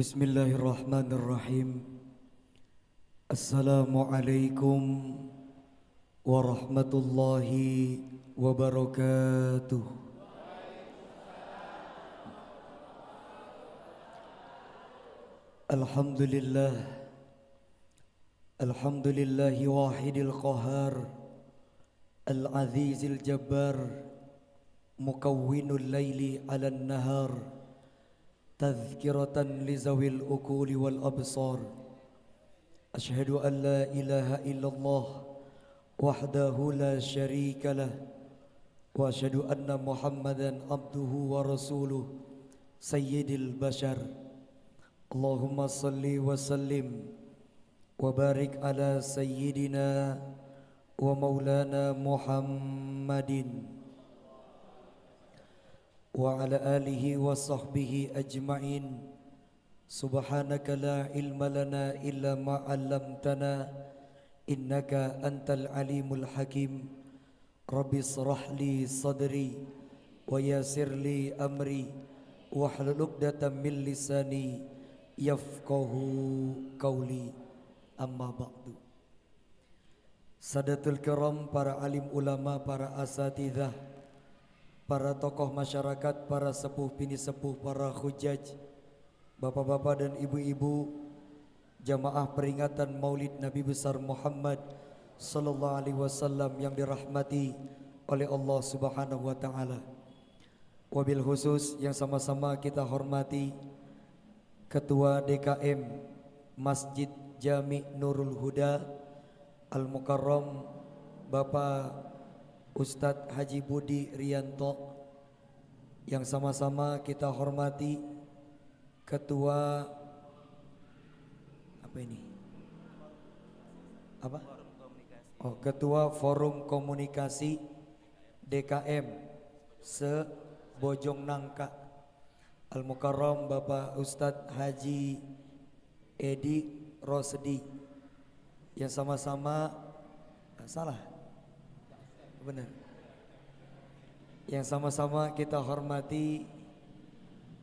Bismillahirrahmanirrahim. Assalamualaikum warahmatullahi wabarakatuh. Alhamdulillah. Alhamdulillahi wahidil qahar, al-azizil jabbar, mukawwinul laili 'alan nahar, tadhkiratan li zawil uquli wal absar. Asyhadu an la ilaha illallah wahdahu la syarika lah, wa asyhadu anna Muhammadan abduhu wa rasuluh sayyidil bashar. Allahumma salli wa sallim wa barik ala sayyidina wa maulana Muhammadin wa ala alihi wa sahbihi ajma'in. Subhanaka la ilma lana illa ma 'allamtana innaka antal alimul hakim. Rabbi shrah li sadri wa yassir li amri wahlul 'uqdatam min lisani yafqahu qawli. Amma ba'du. Sadatul kiram, para alim ulama, para asatidzah, para tokoh masyarakat, para sepuh bini sepuh, para hujaj, bapak-bapak dan ibu-ibu, jamaah peringatan Maulid Nabi besar Muhammad sallallahu alaihi wasallam yang dirahmati oleh Allah Subhanahu wa taala. Wabil khusus yang sama-sama kita hormati Ketua DKM Masjid Jami Nurul Huda Al-Mukarram Bapak Ustadz Haji Budi Rianto, yang sama-sama kita hormati Ketua Ketua Forum Komunikasi DKM se-Bojong Nangka Al-Mukarram Bapak Ustadz Haji Edi Rosedi, yang sama-sama yang sama-sama kita hormati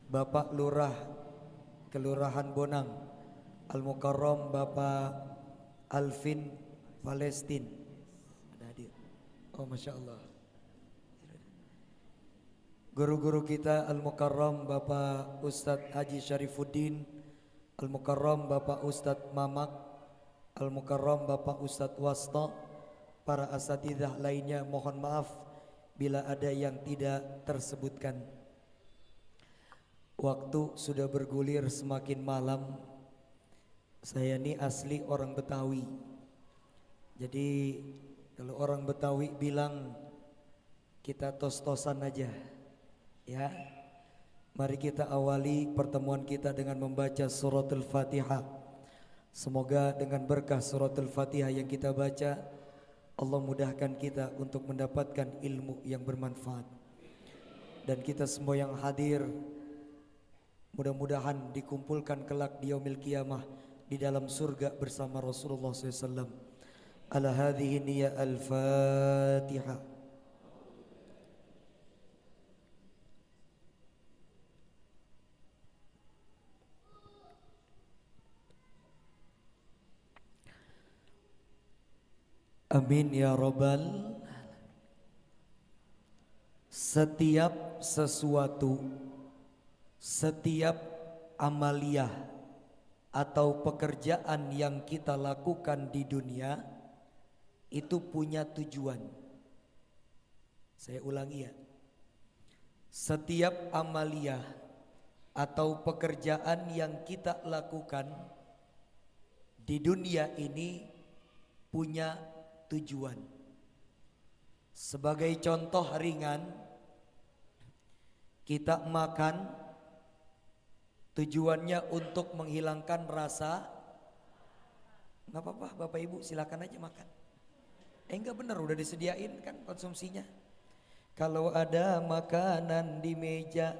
Bapak Lurah Kelurahan Bonang Al-Mukarram Bapak Alvin Palestin. Ada hadir. Oh, Masya Allah. Guru-guru kita Al-Mukarram Bapak Ustadz Haji Syarifuddin, Al-Mukarram Bapak Ustadz Mamak, Al-Mukarram Bapak Ustadz Wasta, para asatidzah lainnya, mohon maaf bila ada yang tidak tersebutkan. Waktu sudah bergulir semakin malam. Saya ini asli orang Betawi. Jadi kalau orang Betawi bilang kita tos-tosan aja, ya. Mari kita awali pertemuan kita dengan membaca suratul Fatihah. Semoga dengan berkah suratul Fatihah yang kita baca, Allah mudahkan kita untuk mendapatkan ilmu yang bermanfaat. Dan kita semua yang hadir mudah-mudahan dikumpulkan kelak di yaumil qiyamah di dalam surga bersama Rasulullah SAW. Ala hadhihi niyya al-Fatihah. Amin ya Rabbal. Setiap sesuatu, setiap amaliyah atau pekerjaan yang kita lakukan di dunia itu punya tujuan. Saya ulangi ya. Setiap amaliyah atau pekerjaan yang kita lakukan di dunia ini punya tujuan. Sebagai contoh ringan, kita makan tujuannya untuk menghilangkan rasa. Nggak apa-apa Bapak Ibu, silakan aja makan. Enggak benar, udah disediain kan konsumsinya. Kalau ada makanan di meja,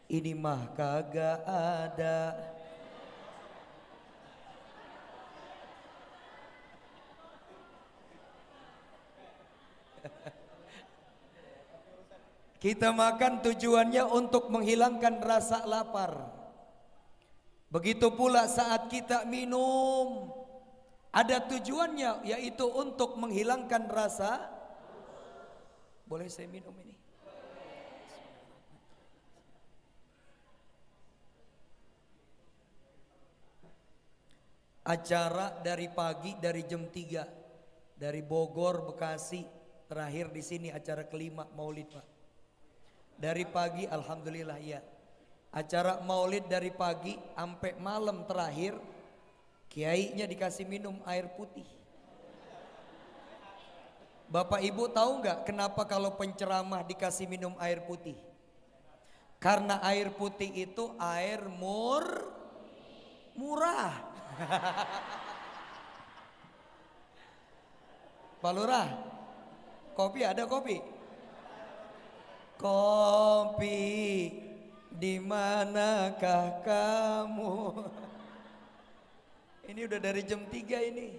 ini mah kagak ada. Kita makan tujuannya untuk menghilangkan rasa lapar. Begitu pula saat kita minum, ada tujuannya, yaitu untuk menghilangkan rasa. Boleh saya minum ini? Acara dari pagi, dari jam 3, dari Bogor, Bekasi, terakhir di sini acara kelima Maulid, Pak. Dari pagi, alhamdulillah ya. Acara Maulid dari pagi sampai malam terakhir, kiainya dikasih minum air putih. Bapak Ibu tahu nggak kenapa kalau penceramah dikasih minum air putih? Karena air putih itu air murah. Pak Lurah, kopi ada kopi? Kopi, di manakah kamu? Ini udah dari jam 3 ini.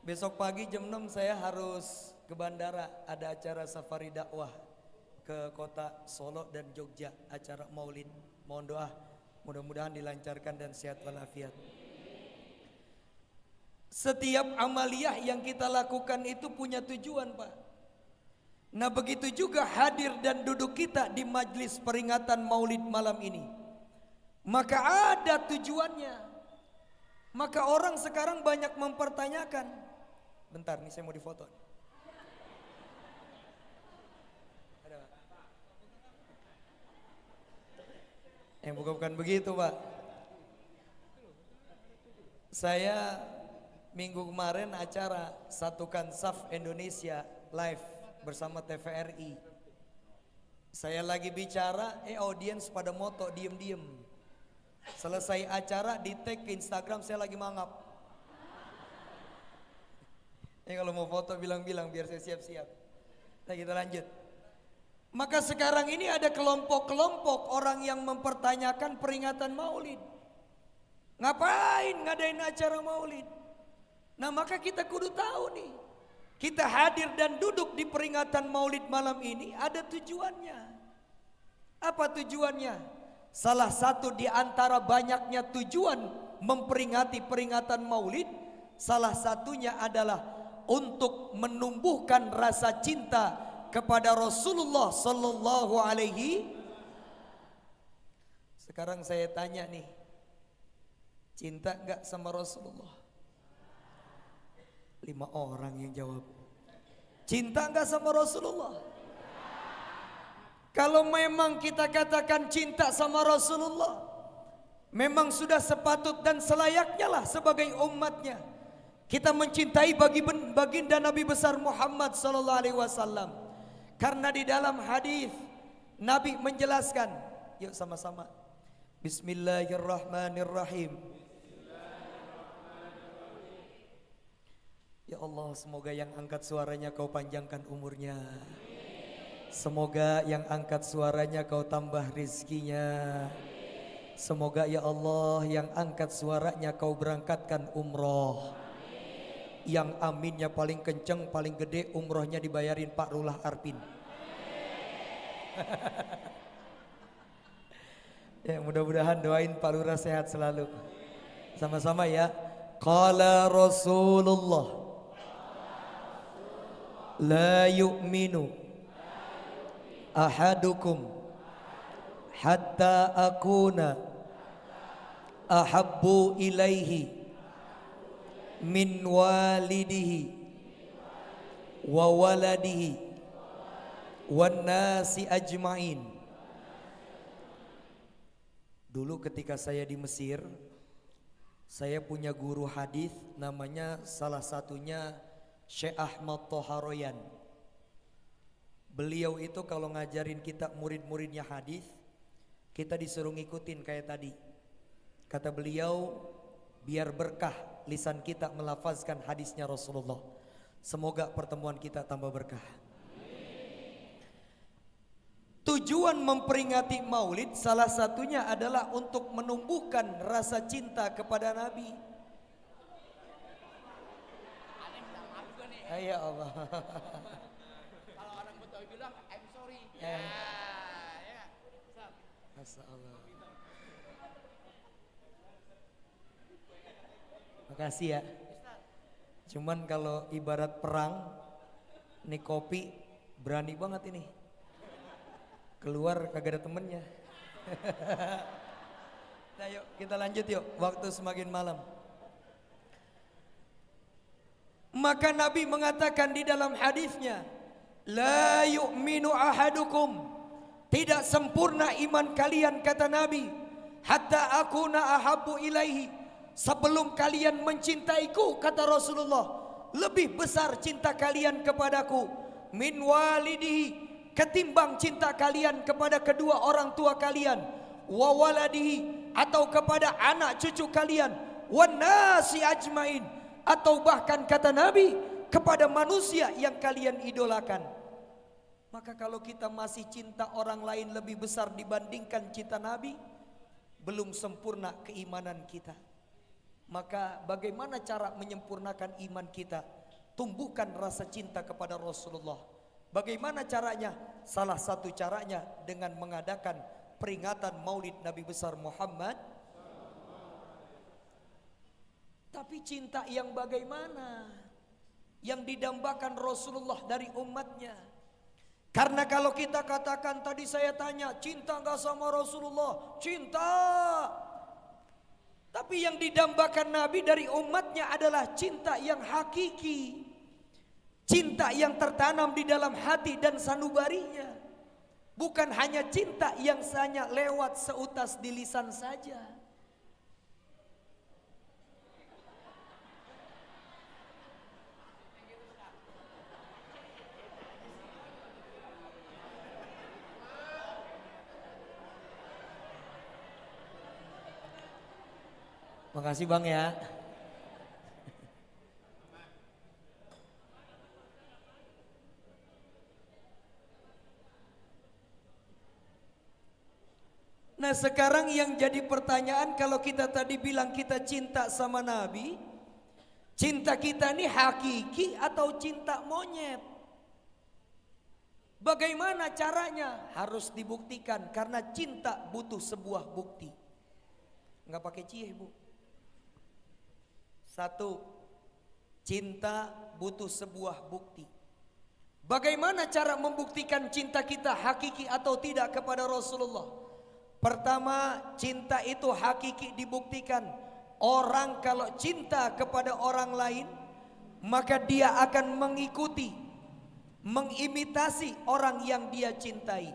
Besok pagi jam 6 saya harus ke bandara, ada acara safari dakwah ke kota Solo dan Jogja, acara Maulid. Mohon doa, mudah-mudahan dilancarkan dan sehat walafiat. Setiap amaliyah yang kita lakukan itu punya tujuan, Pak. Nah, begitu juga hadir dan duduk kita di majlis peringatan Maulid malam ini, maka ada tujuannya. Maka orang sekarang banyak mempertanyakan. Bentar nih, saya mau difoto. Bukan begitu, Pak. Saya minggu kemarin acara Satukan Saf Indonesia live bersama TVRI. Saya lagi bicara, audiens pada moto diem-diem. Selesai acara di tag ke Instagram, saya lagi mangap. Kalau mau foto bilang-bilang biar saya siap-siap. Nah, kita lanjut. Maka sekarang ini ada kelompok-kelompok orang yang mempertanyakan peringatan Maulid. Ngapain ngadain acara Maulid? Nah, maka kita kudu tahu nih, kita hadir dan duduk di peringatan Maulid malam ini ada tujuannya. Apa tujuannya? Salah satu di antara banyaknya tujuan memperingati peringatan Maulid, salah satunya adalah untuk menumbuhkan rasa cinta kepada Rasulullah Sallallahu Alaihi. Sekarang saya tanya nih, cinta enggak sama Rasulullah? 5 orang yang jawab. Cinta enggak sama Rasulullah? Kalau memang kita katakan cinta sama Rasulullah, memang sudah sepatut dan selayaknya lah sebagai umatnya kita mencintai baginda Nabi besar Muhammad sallallahu alaihi wasallam. Karena di dalam hadis Nabi menjelaskan, yuk sama-sama. Bismillahirrahmanirrahim. Ya Allah, semoga yang angkat suaranya kau panjangkan umurnya. Semoga yang angkat suaranya kau tambah rizkinya. Semoga ya Allah yang angkat suaranya kau berangkatkan umroh. Yang aminnya paling kenceng, paling gede, umrohnya dibayarin Pak Rullah Arpin. Ya, mudah-mudahan doain Pak Lurah sehat selalu. Sama-sama ya. Qala Rasulullah la yu'minu ahadukum hatta akuna ahabbu ilaihi min walidihi wa waladihi wan nasi ajmain. Dulu ketika saya di Mesir, saya punya guru hadis namanya salah satunya Syekh Ahmad Toharoyan. Beliau itu kalau ngajarin kita murid-muridnya hadis, kita disuruh ngikutin kayak tadi. Kata beliau, biar berkah lisan kita melafazkan hadisnya Rasulullah. Semoga pertemuan kita tambah berkah. Tujuan memperingati Maulid salah satunya adalah untuk menumbuhkan rasa cinta kepada Nabi. Ya Allah. Kalau orang Betawi bilang I'm sorry. Ya. Masya Allah. Makasih ya. Cuman kalau ibarat perang, nih kopi berani banget ini. Keluar kagak ada temennya. Nah yuk kita lanjut yuk, waktu semakin malam. Maka Nabi mengatakan di dalam hadisnya, la yu'minu ahadukum, tidak sempurna iman kalian kata Nabi, hatta akuna ahabbu ilaihi, sebelum kalian mencintaiku kata Rasulullah, lebih besar cinta kalian kepadaku min walidihi, ketimbang cinta kalian kepada kedua orang tua kalian, wa waladihi, atau kepada anak cucu kalian, wan nasi ajmain, atau bahkan kata Nabi kepada manusia yang kalian idolakan. Maka kalau kita masih cinta orang lain lebih besar dibandingkan cinta Nabi, belum sempurna keimanan kita. Maka bagaimana cara menyempurnakan iman kita? Tumbuhkan rasa cinta kepada Rasulullah. Bagaimana caranya? Salah satu caranya dengan mengadakan peringatan Maulid Nabi besar Muhammad. Tapi cinta yang bagaimana? Yang didambakan Rasulullah dari umatnya. Karena kalau kita katakan, tadi saya tanya, cinta gak sama Rasulullah? Cinta. Tapi yang didambakan Nabi dari umatnya adalah cinta yang hakiki. Cinta yang tertanam di dalam hati dan sanubarinya. Bukan hanya cinta yang hanya lewat seutas di lisan saja. Makasih Bang ya. Nah sekarang yang jadi pertanyaan, kalau kita tadi bilang kita cinta sama Nabi, cinta kita ini hakiki atau cinta monyet? Bagaimana caranya? Harus dibuktikan, karena cinta butuh sebuah bukti. Enggak pakai cie Bu. Satu, cinta butuh sebuah bukti. Bagaimana cara membuktikan cinta kita hakiki atau tidak kepada Rasulullah? Pertama, cinta itu hakiki dibuktikan. Orang kalau cinta kepada orang lain, maka dia akan mengikuti, mengimitasi orang yang dia cintai.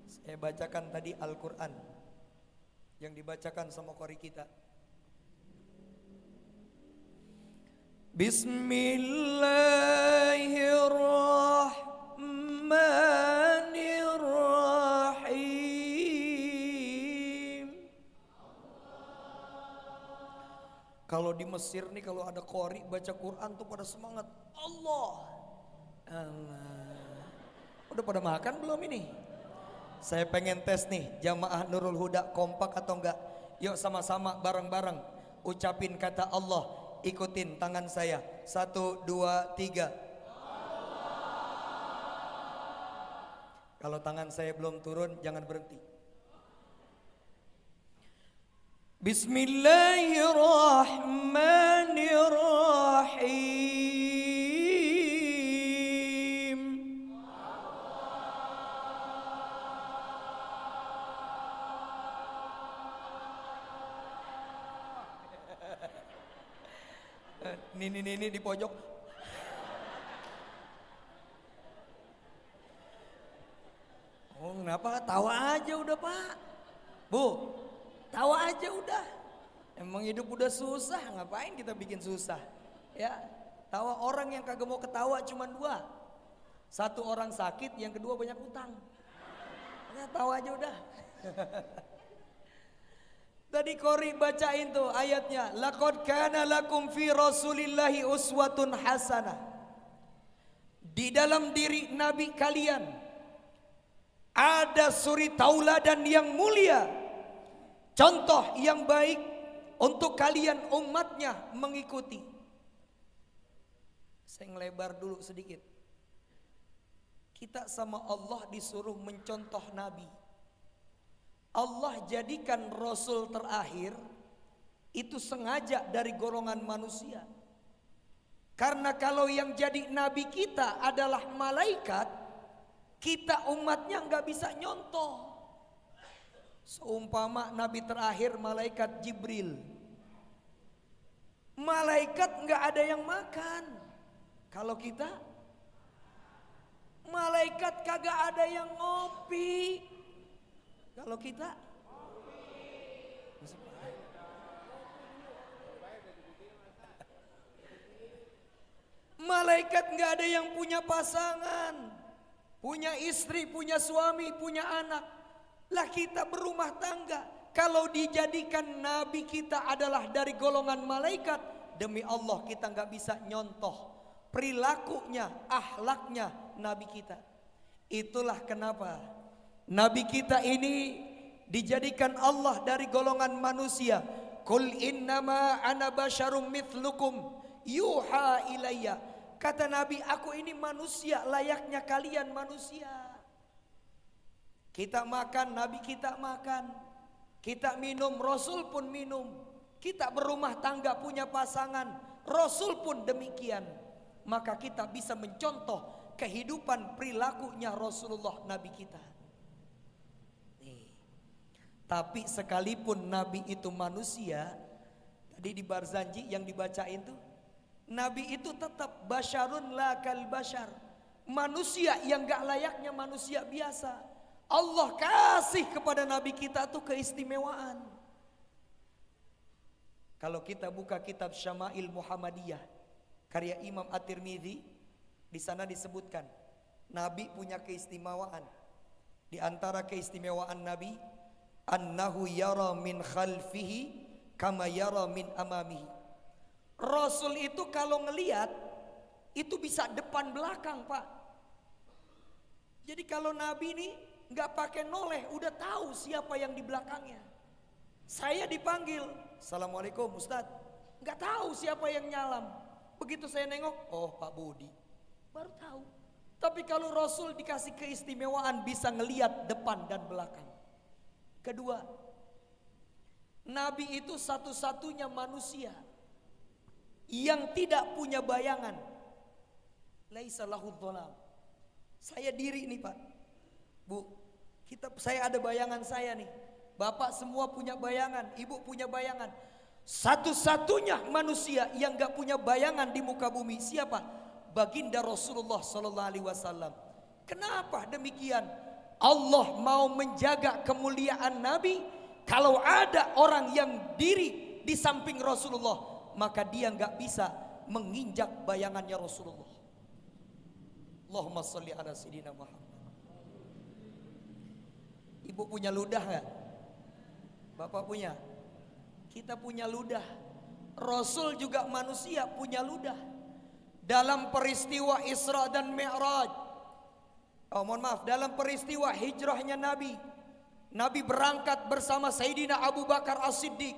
Saya bacakan tadi Al-Quran yang dibacakan sama qori kita. Bismillahirrahmanirrahim. Kalau di Mesir nih, kalau ada qori baca Quran tuh pada semangat. Allah. Udah pada makan belum ini? Saya pengen tes nih, jamaah Nurul Huda kompak atau enggak? Yuk sama-sama bareng-bareng ucapin kata Allah. Ikutin tangan saya. 1, 2, 3. Kalau tangan saya belum turun, jangan berhenti. Bismillahirrahmanirrahim. Ini di pojok. Oh kenapa? Tawa aja udah Pak. Bu, tawa aja udah. Emang hidup udah susah, ngapain kita bikin susah? Ya, tawa orang yang kagak mau ketawa cuma 2. Satu orang sakit, yang kedua banyak utang. Ya, tawa aja udah. Tadi qori bacain tuh ayatnya, laqad kana lakum fi rasulillahi uswatun hasanah. Di dalam diri Nabi kalian ada suri tauladan yang mulia, contoh yang baik untuk kalian umatnya mengikuti. Saya ngelebar dulu sedikit. Kita sama Allah disuruh mencontoh Nabi. Allah jadikan Rasul terakhir itu sengaja dari golongan manusia. Karena kalau yang jadi nabi kita adalah malaikat, kita umatnya nggak bisa nyontoh. Seumpama nabi terakhir malaikat Jibril, malaikat nggak ada yang makan. Kalau kita, malaikat kagak ada yang ngopi. Kalau kita, malaikat nggak ada yang punya pasangan, punya istri, punya suami, punya anak. Lah kita berumah tangga. Kalau dijadikan nabi kita adalah dari golongan malaikat, demi Allah kita nggak bisa nyontoh perilakunya, akhlaknya nabi kita. Itulah kenapa nabi kita ini dijadikan Allah dari golongan manusia. Qul innama ana basyarum mithlukum yuha ilayya. Kata Nabi, aku ini manusia layaknya kalian manusia. Kita makan, Nabi kita makan. Kita minum, Rasul pun minum. Kita berumah tangga punya pasangan, Rasul pun demikian. Maka kita bisa mencontoh kehidupan perilakunya Rasulullah Nabi kita. Nih. Tapi sekalipun Nabi itu manusia, tadi di Barzanji yang dibacain tuh, Nabi itu tetap basyarun la kal basyar, manusia yang gak layaknya manusia biasa. Allah kasih kepada Nabi kita tuh keistimewaan. Kalau kita buka kitab Syama'il Muhammadiyah karya Imam At-Tirmidzi, di sana disebutkan Nabi punya keistimewaan. Di antara keistimewaan Nabi, annahu yara min khalfihi kama yara min amamihi. Rasul itu kalau ngelihat itu bisa depan belakang, Pak. Jadi kalau Nabi ini nggak pakai noleh, udah tahu siapa yang di belakangnya. Saya dipanggil, Assalamualaikum Ustadz, nggak tahu siapa yang nyalam. Begitu saya nengok, oh Pak Budi, baru tahu. Tapi kalau Rasul dikasih keistimewaan bisa ngelihat depan dan belakang. Kedua, Nabi itu satu-satunya manusia yang tidak punya bayangan. Laisa lahu dhalam. Saya diri nih Pak, Bu, saya ada bayangan saya nih. Bapak semua punya bayangan, Ibu punya bayangan. Satu-satunya manusia yang gak punya bayangan di muka bumi siapa? Baginda Rasulullah Sallallahu Alaihi Wasallam. Kenapa demikian? Allah mau menjaga kemuliaan Nabi. Kalau ada orang yang diri di samping Rasulullah, maka dia nggak bisa menginjak bayangannya Rasulullah. Allahumma sholli ala sayyidina Muhammad. Ibu punya ludah nggak? Bapak punya? Kita punya ludah. Rasul juga manusia punya ludah. Dalam peristiwa Isra dan Mi'raj, dalam peristiwa hijrahnya Nabi, Nabi berangkat bersama Sayyidina Abu Bakar As-Siddiq.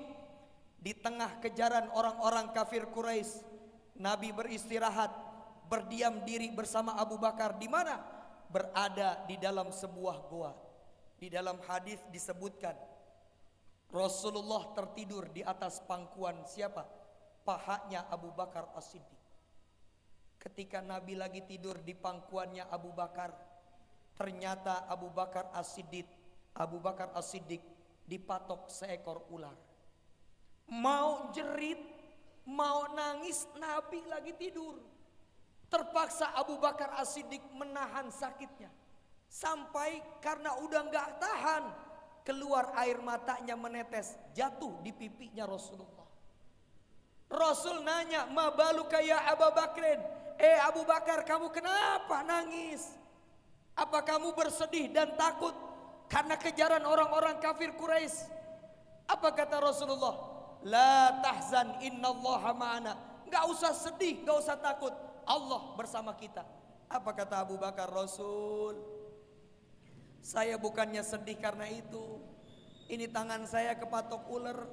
Di tengah kejaran orang-orang kafir Quraisy, Nabi beristirahat, berdiam diri bersama Abu Bakar. Di mana? Berada di dalam sebuah goa. Di dalam hadis disebutkan Rasulullah tertidur di atas pangkuan siapa? Pahanya Abu Bakar As-Siddiq. Ketika Nabi lagi tidur di pangkuannya Abu Bakar, ternyata Abu Bakar As-Siddiq dipatok seekor ular. Mau jerit, mau nangis, Nabi lagi tidur. Terpaksa Abu Bakar As-Siddiq menahan sakitnya. Sampai karena udah gak tahan, keluar air matanya menetes, jatuh di pipinya Rasulullah. Rasul nanya, ma baluka ya Abu Bakrin? Abu Bakar, kamu kenapa nangis? Apa kamu bersedih dan takut karena kejaran orang-orang kafir Quraisy? Apa kata Rasulullah? La tahzan innallaha ma'ana. Gak usah sedih, gak usah takut, Allah bersama kita. Apa kata Abu Bakar? Rasul, saya bukannya sedih karena itu. Ini tangan saya kepatok ular,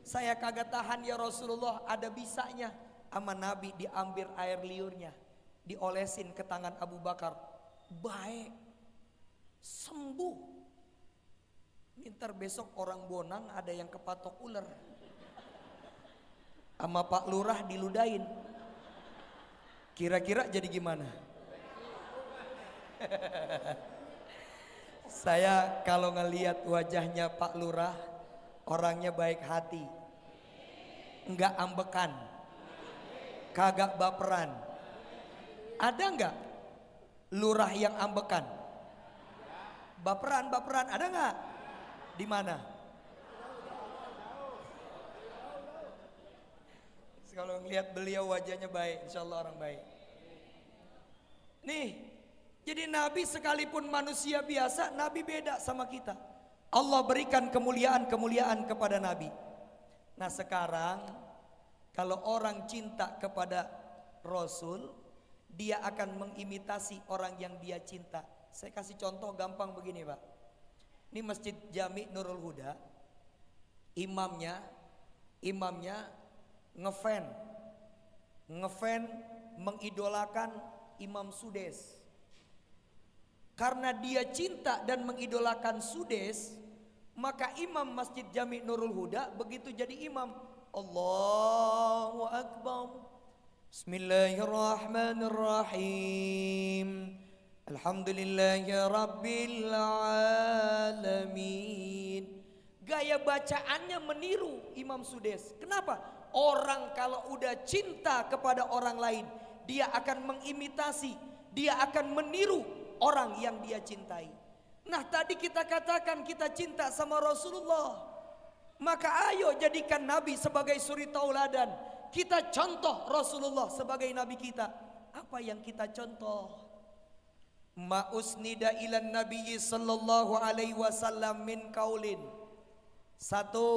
saya kagak tahan ya Rasulullah. Ada bisanya sama Nabi, diambil air liurnya, diolesin ke tangan Abu Bakar. Baik, sembuh. Ntar besok orang Bonang ada yang kepatok ular. sama Pak Lurah diludain. Kira-kira jadi gimana? Saya kalau ngelihat wajahnya Pak Lurah, orangnya baik hati, enggak ambekan, kagak baperan. Ada enggak lurah yang ambekan? Baperan, ada enggak? Di mana? Kalau ngelihat beliau wajahnya baik, insya Allah orang baik. Nih, jadi Nabi sekalipun manusia biasa, Nabi beda sama kita. Allah berikan kemuliaan kepada Nabi. Nah sekarang, kalau orang cinta kepada Rasul, dia akan mengimitasi orang yang dia cinta. Saya kasih contoh gampang begini Pak. Ini Masjid Jami Nurul Huda, imamnya ngefan mengidolakan Imam Sudes. Karena dia cinta dan mengidolakan Sudes, maka imam Masjid Jami Nurul Huda begitu jadi imam, Allahu Akbar, Bismillahirrahmanirrahim, Alhamdulillahi Rabbil Alamin. Gaya bacaannya meniru Imam Sudes. Kenapa? Orang kalau udah cinta kepada orang lain, dia akan mengimitasi, dia akan meniru orang yang dia cintai. Nah tadi kita katakan kita cinta sama Rasulullah, maka ayo jadikan Nabi sebagai suri tauladan. Kita contoh Rasulullah sebagai Nabi kita. Apa yang kita contoh? Ma usnida ilan nabiyyi sallallahu alaihi wasallam min kaulin. Satu,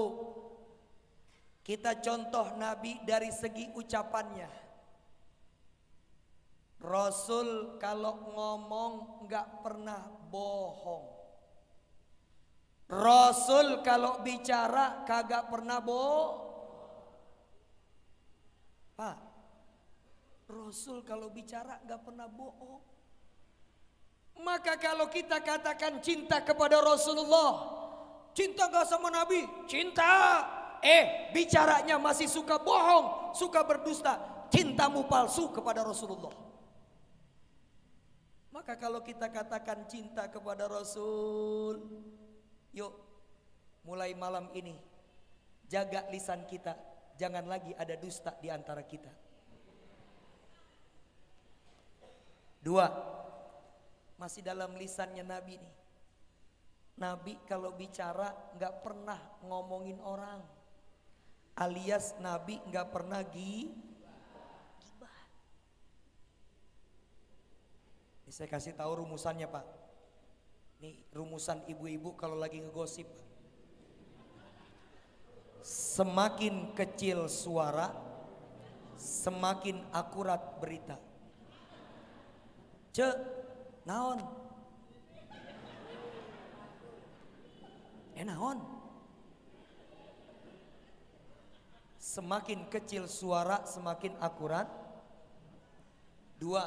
kita contoh Nabi dari segi ucapannya. Rasul kalau ngomong nggak pernah bohong. Rasul kalau bicara kagak pernah bohong. Pak, Rasul kalau bicara nggak pernah bohong. Maka kalau kita katakan cinta kepada Rasulullah, cinta gak sama Nabi? Cinta. Bicaranya masih suka bohong, suka berdusta, cintamu palsu kepada Rasulullah. Maka kalau kita katakan cinta kepada Rasul, yuk mulai malam ini jaga lisan kita, jangan lagi ada dusta di antara kita. Dua, masih dalam lisannya Nabi nih. Nabi kalau bicara nggak pernah ngomongin orang, alias Nabi nggak pernah gibah. Ini saya kasih tahu rumusannya Pak. Ini rumusan ibu-ibu kalau lagi ngegosip. Semakin kecil suara, semakin akurat berita. Naon? Naon? Semakin kecil suara, semakin akurat. Dua,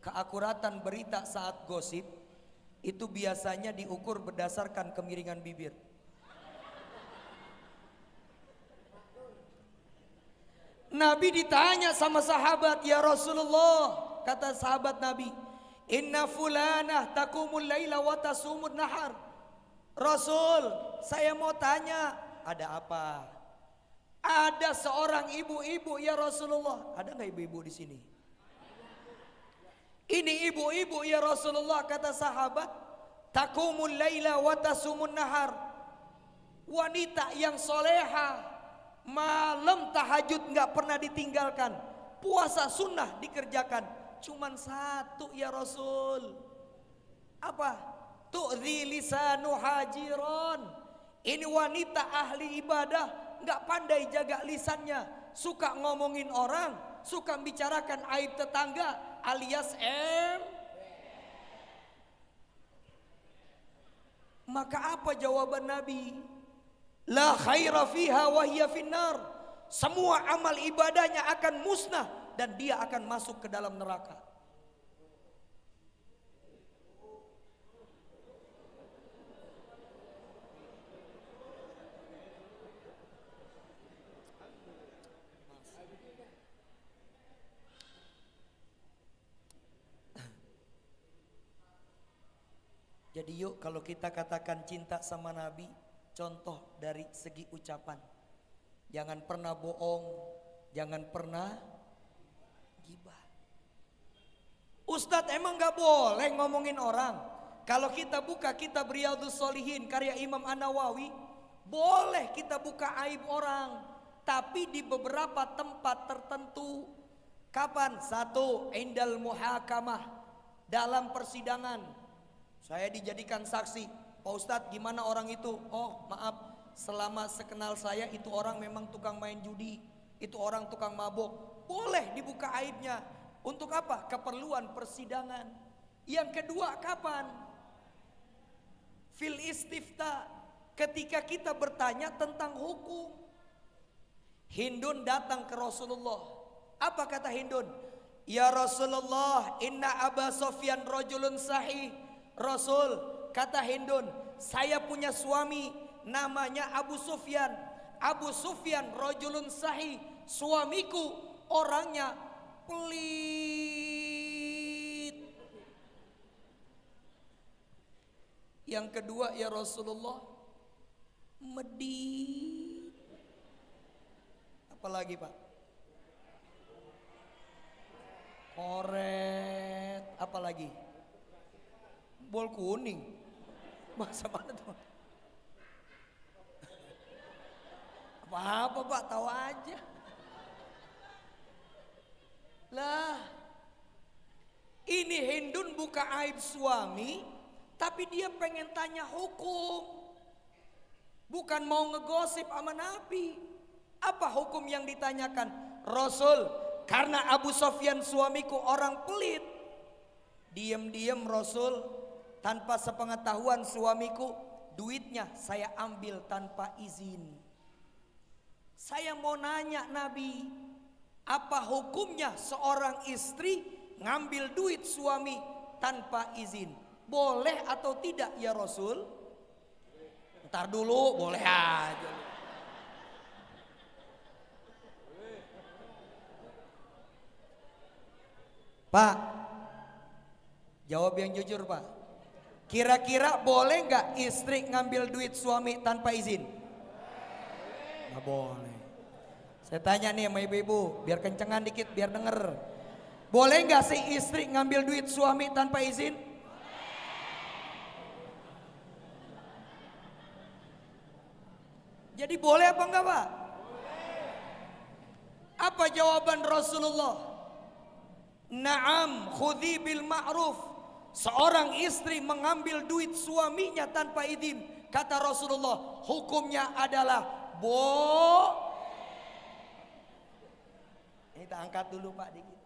keakuratan berita saat gosip itu biasanya diukur berdasarkan kemiringan bibir. Nabi ditanya sama sahabat, ya Rasulullah, kata sahabat Nabi, inna fulanah takumul laila wa tasumun nahar. Rasul, saya mau tanya, ada apa? Ada seorang ibu-ibu ya Rasulullah. Ada nggak ibu-ibu di sini? Ini ibu-ibu ya Rasulullah, kata sahabat, takumul laila wa tasumun nahar. Wanita yang soleha, malam tahajud nggak pernah ditinggalkan, puasa sunnah dikerjakan. Cuman satu ya Rasul. Apa? Tu'dhi lisanu hajiron. Ini wanita ahli ibadah, nggak pandai jaga lisannya, suka ngomongin orang, suka bicarakan aib tetangga, alias Maka apa jawaban Nabi? La khaira fiha wa hiya finnar. Semua amal ibadahnya akan musnah dan dia akan masuk ke dalam neraka. Jadi yuk kalau kita katakan cinta sama Nabi, contoh dari segi ucapan. Jangan pernah bohong, jangan pernah gibah. Ustadz emang gak boleh ngomongin orang. Kalau kita buka kitab Riyadhus Shalihin karya Imam An-Nawawi, boleh kita buka aib orang, tapi di beberapa tempat tertentu. Kapan? Satu, indal muhakamah, dalam persidangan. Saya dijadikan saksi. Pak Ustadz gimana orang itu? Oh maaf, selama sekenal saya itu orang memang tukang main judi, itu orang tukang mabuk. Boleh dibuka aibnya. Untuk apa? Keperluan persidangan. Yang kedua kapan? Fil istifta, ketika kita bertanya tentang hukum. Hindun datang ke Rasulullah. Apa kata Hindun? Ya Rasulullah, inna Aba Sofyan rajulun sahih. Rasul, kata Hindun, saya punya suami namanya Abu Sufyan. Abu Sufyan rajulun sahih, suamiku orangnya pelit. Yang kedua, ya Rasulullah, medit. Apalagi Pak? Koret. Apalagi? Bol kuning. Bahasa mana tuh? Apa-apa Pak, tahu aja. Lah, ini Hindun buka aib suami, tapi dia pengen tanya hukum. Bukan mau ngegosip sama Nabi. Apa hukum yang ditanyakan? Rasul, karena Abu Sofyan suamiku orang pelit. Diam-diam Rasul, tanpa sepengetahuan suamiku, duitnya saya ambil tanpa izin. Saya mau nanya Nabi, apa hukumnya seorang istri ngambil duit suami tanpa izin? Boleh atau tidak ya Rasul? Ntar dulu, boleh aja. Pak, jawab yang jujur Pak. Kira-kira boleh nggak istri ngambil duit suami tanpa izin? Nggak boleh. Saya tanya nih sama ibu-ibu, biar kencengan dikit, biar denger. Boleh nggak sih istri ngambil duit suami tanpa izin? Jadi boleh apa enggak Pak? Apa jawaban Rasulullah? Naam, khudhi bil ma'ruf. Seorang istri mengambil duit suaminya tanpa izin, kata Rasulullah, hukumnya adalah Kita angkat dulu Pak dikit.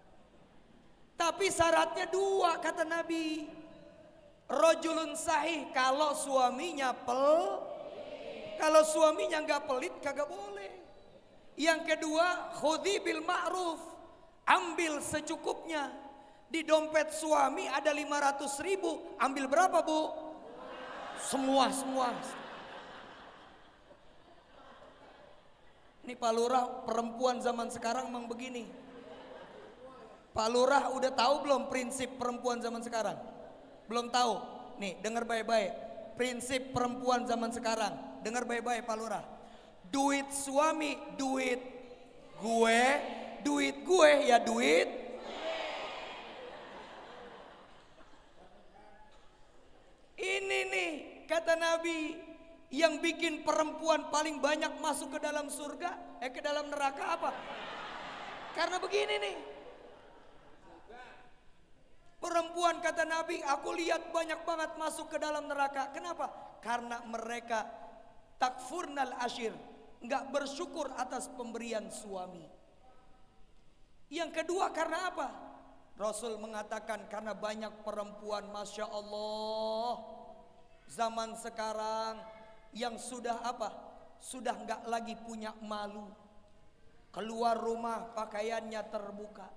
Tapi syaratnya dua kata Nabi. Rajulun sahih, kalau suaminya kalau suaminya nggak pelit kagak boleh. Yang kedua, khudhi bil ma'ruf, ambil secukupnya. Di dompet suami ada 500.000, ambil berapa Bu? Semua. Ini Pak Lurah, perempuan zaman sekarang memang begini. Pak Lurah udah tahu belum prinsip perempuan zaman sekarang? Belum tahu? Nih dengar baik-baik. Prinsip perempuan zaman sekarang, dengar baik-baik Pak Lurah. Duit suami, duit gue, duit gue ya duit. Ini nih kata Nabi, yang bikin perempuan paling banyak masuk ke dalam surga, ke dalam neraka apa? Karena begini nih. Perempuan kata Nabi, aku lihat banyak banget masuk ke dalam neraka. Kenapa? Karena mereka takfurnal ashir, nggak bersyukur atas pemberian suami. Yang kedua karena apa? Rasul mengatakan karena banyak perempuan, Masya Allah, zaman sekarang yang sudah apa? Sudah nggak lagi punya malu. Keluar rumah pakaiannya terbuka.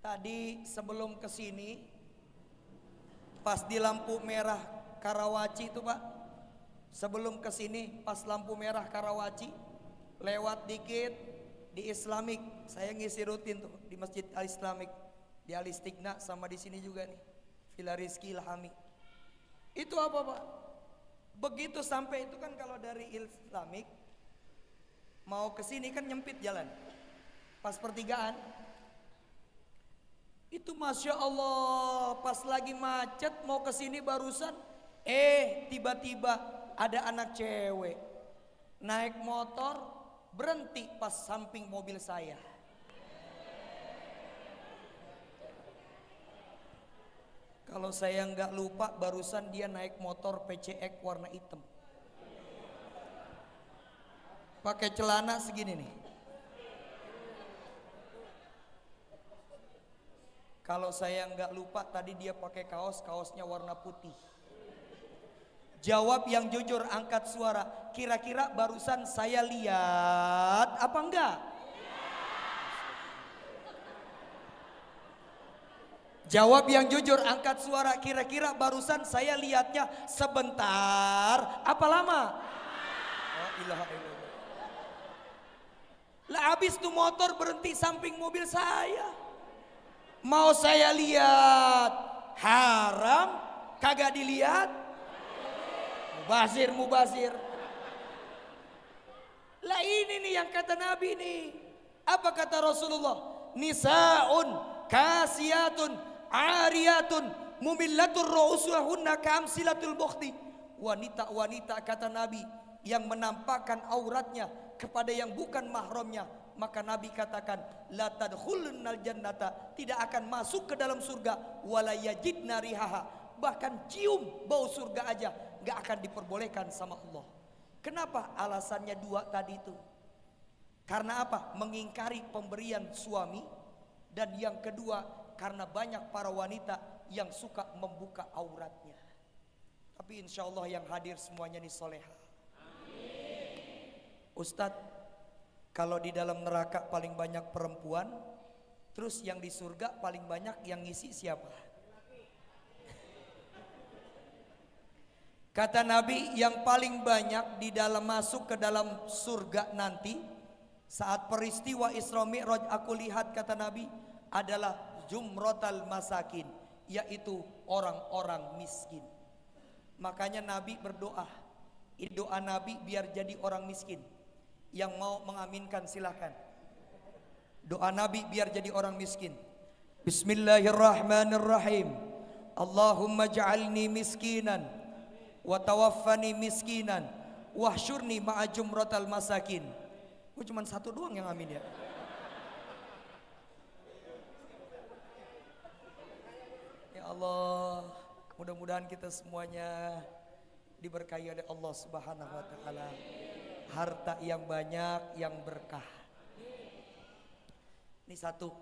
Tadi sebelum kesini, pas di lampu merah Karawaci itu Pak, sebelum kesini pas lampu merah Karawaci, lewat dikit di Islamik, saya ngisi rutin tuh di Masjid Al Islamik, di Al Istighna sama di sini juga nih, Villa Rizky Ilhami. Itu apa Pak? Begitu sampai itu kan kalau dari Islamik mau ke sini kan nyempit jalan. Pas pertigaan itu Masya Allah, pas lagi macet mau ke sini barusan, tiba-tiba ada anak cewek naik motor berhenti pas samping mobil saya. Kalau saya nggak lupa barusan dia naik motor PCX warna hitam. Pakai celana segini nih. Kalau saya nggak lupa tadi dia pakai kaosnya warna putih. Jawab yang jujur, angkat suara. Kira-kira barusan saya lihat apa enggak? Jawab yang jujur, angkat suara. Kira-kira barusan saya lihatnya sebentar apa lama? Oh, ilaha illallah. Lah habis tuh motor berhenti samping mobil saya. Mau saya lihat haram, kagak dilihat. Mubazir. Lah ini nih yang kata Nabi nih. Apa kata Rasulullah? Nisaun kasiyatun ariyatun mumillatur ru'usuhunna ka'amsilatul bukhti. Wanita-wanita kata Nabi yang menampakkan auratnya kepada yang bukan mahramnya, maka Nabi katakan la tadkhulunnal jannata, tidak akan masuk ke dalam surga, wala yajidna rihaha, bahkan cium bau surga aja gak akan diperbolehkan sama Allah. Kenapa? Alasannya dua tadi itu. Karena apa? Mengingkari pemberian suami. Dan yang kedua, karena banyak para wanita yang suka membuka auratnya. Tapi insya Allah yang hadir semuanya nih soleha. Ustadz, kalau di dalam neraka paling banyak perempuan, terus yang di surga paling banyak yang ngisi siapa? Kata Nabi, yang paling banyak di dalam masuk ke dalam surga nanti saat peristiwa Isra Mi'raj aku lihat, kata Nabi, adalah jumrotal masakin, yaitu orang-orang miskin. Makanya Nabi berdoa, doa Nabi biar jadi orang miskin. Yang mau mengaminkan silakan. Doa Nabi biar jadi orang miskin. Bismillahirrahmanirrahim. Allahumma ja'alni miskinan wa tawaffani miskinan wahsyurni ma'a jumratal masakin. Gue cuma satu doang yang amin ya. Ya Allah, mudah-mudahan kita semuanya diberkahi oleh Allah Subhanahu wa taala. Harta yang banyak, yang berkah. Ini satu.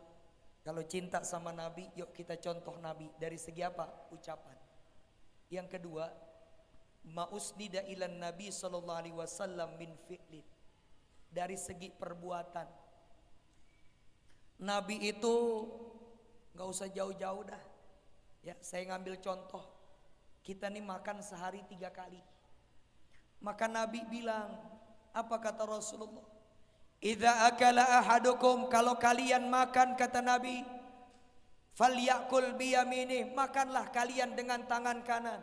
Kalau cinta sama Nabi, yuk kita contoh Nabi. Dari segi apa? Ucapan. Yang kedua, ma'usnida ilan Nabi sallallahu alaihi wasallam min fi'lin. Dari segi perbuatan. Nabi itu gak usah jauh-jauh dah. Ya, saya ngambil contoh. Kita nih makan sehari 3 kali. Maka Nabi bilang, apa kata Rasulullah? Idza akala ahadukum, kalau kalian makan, kata Nabi, falyakul biyamini, makanlah kalian dengan tangan kanan.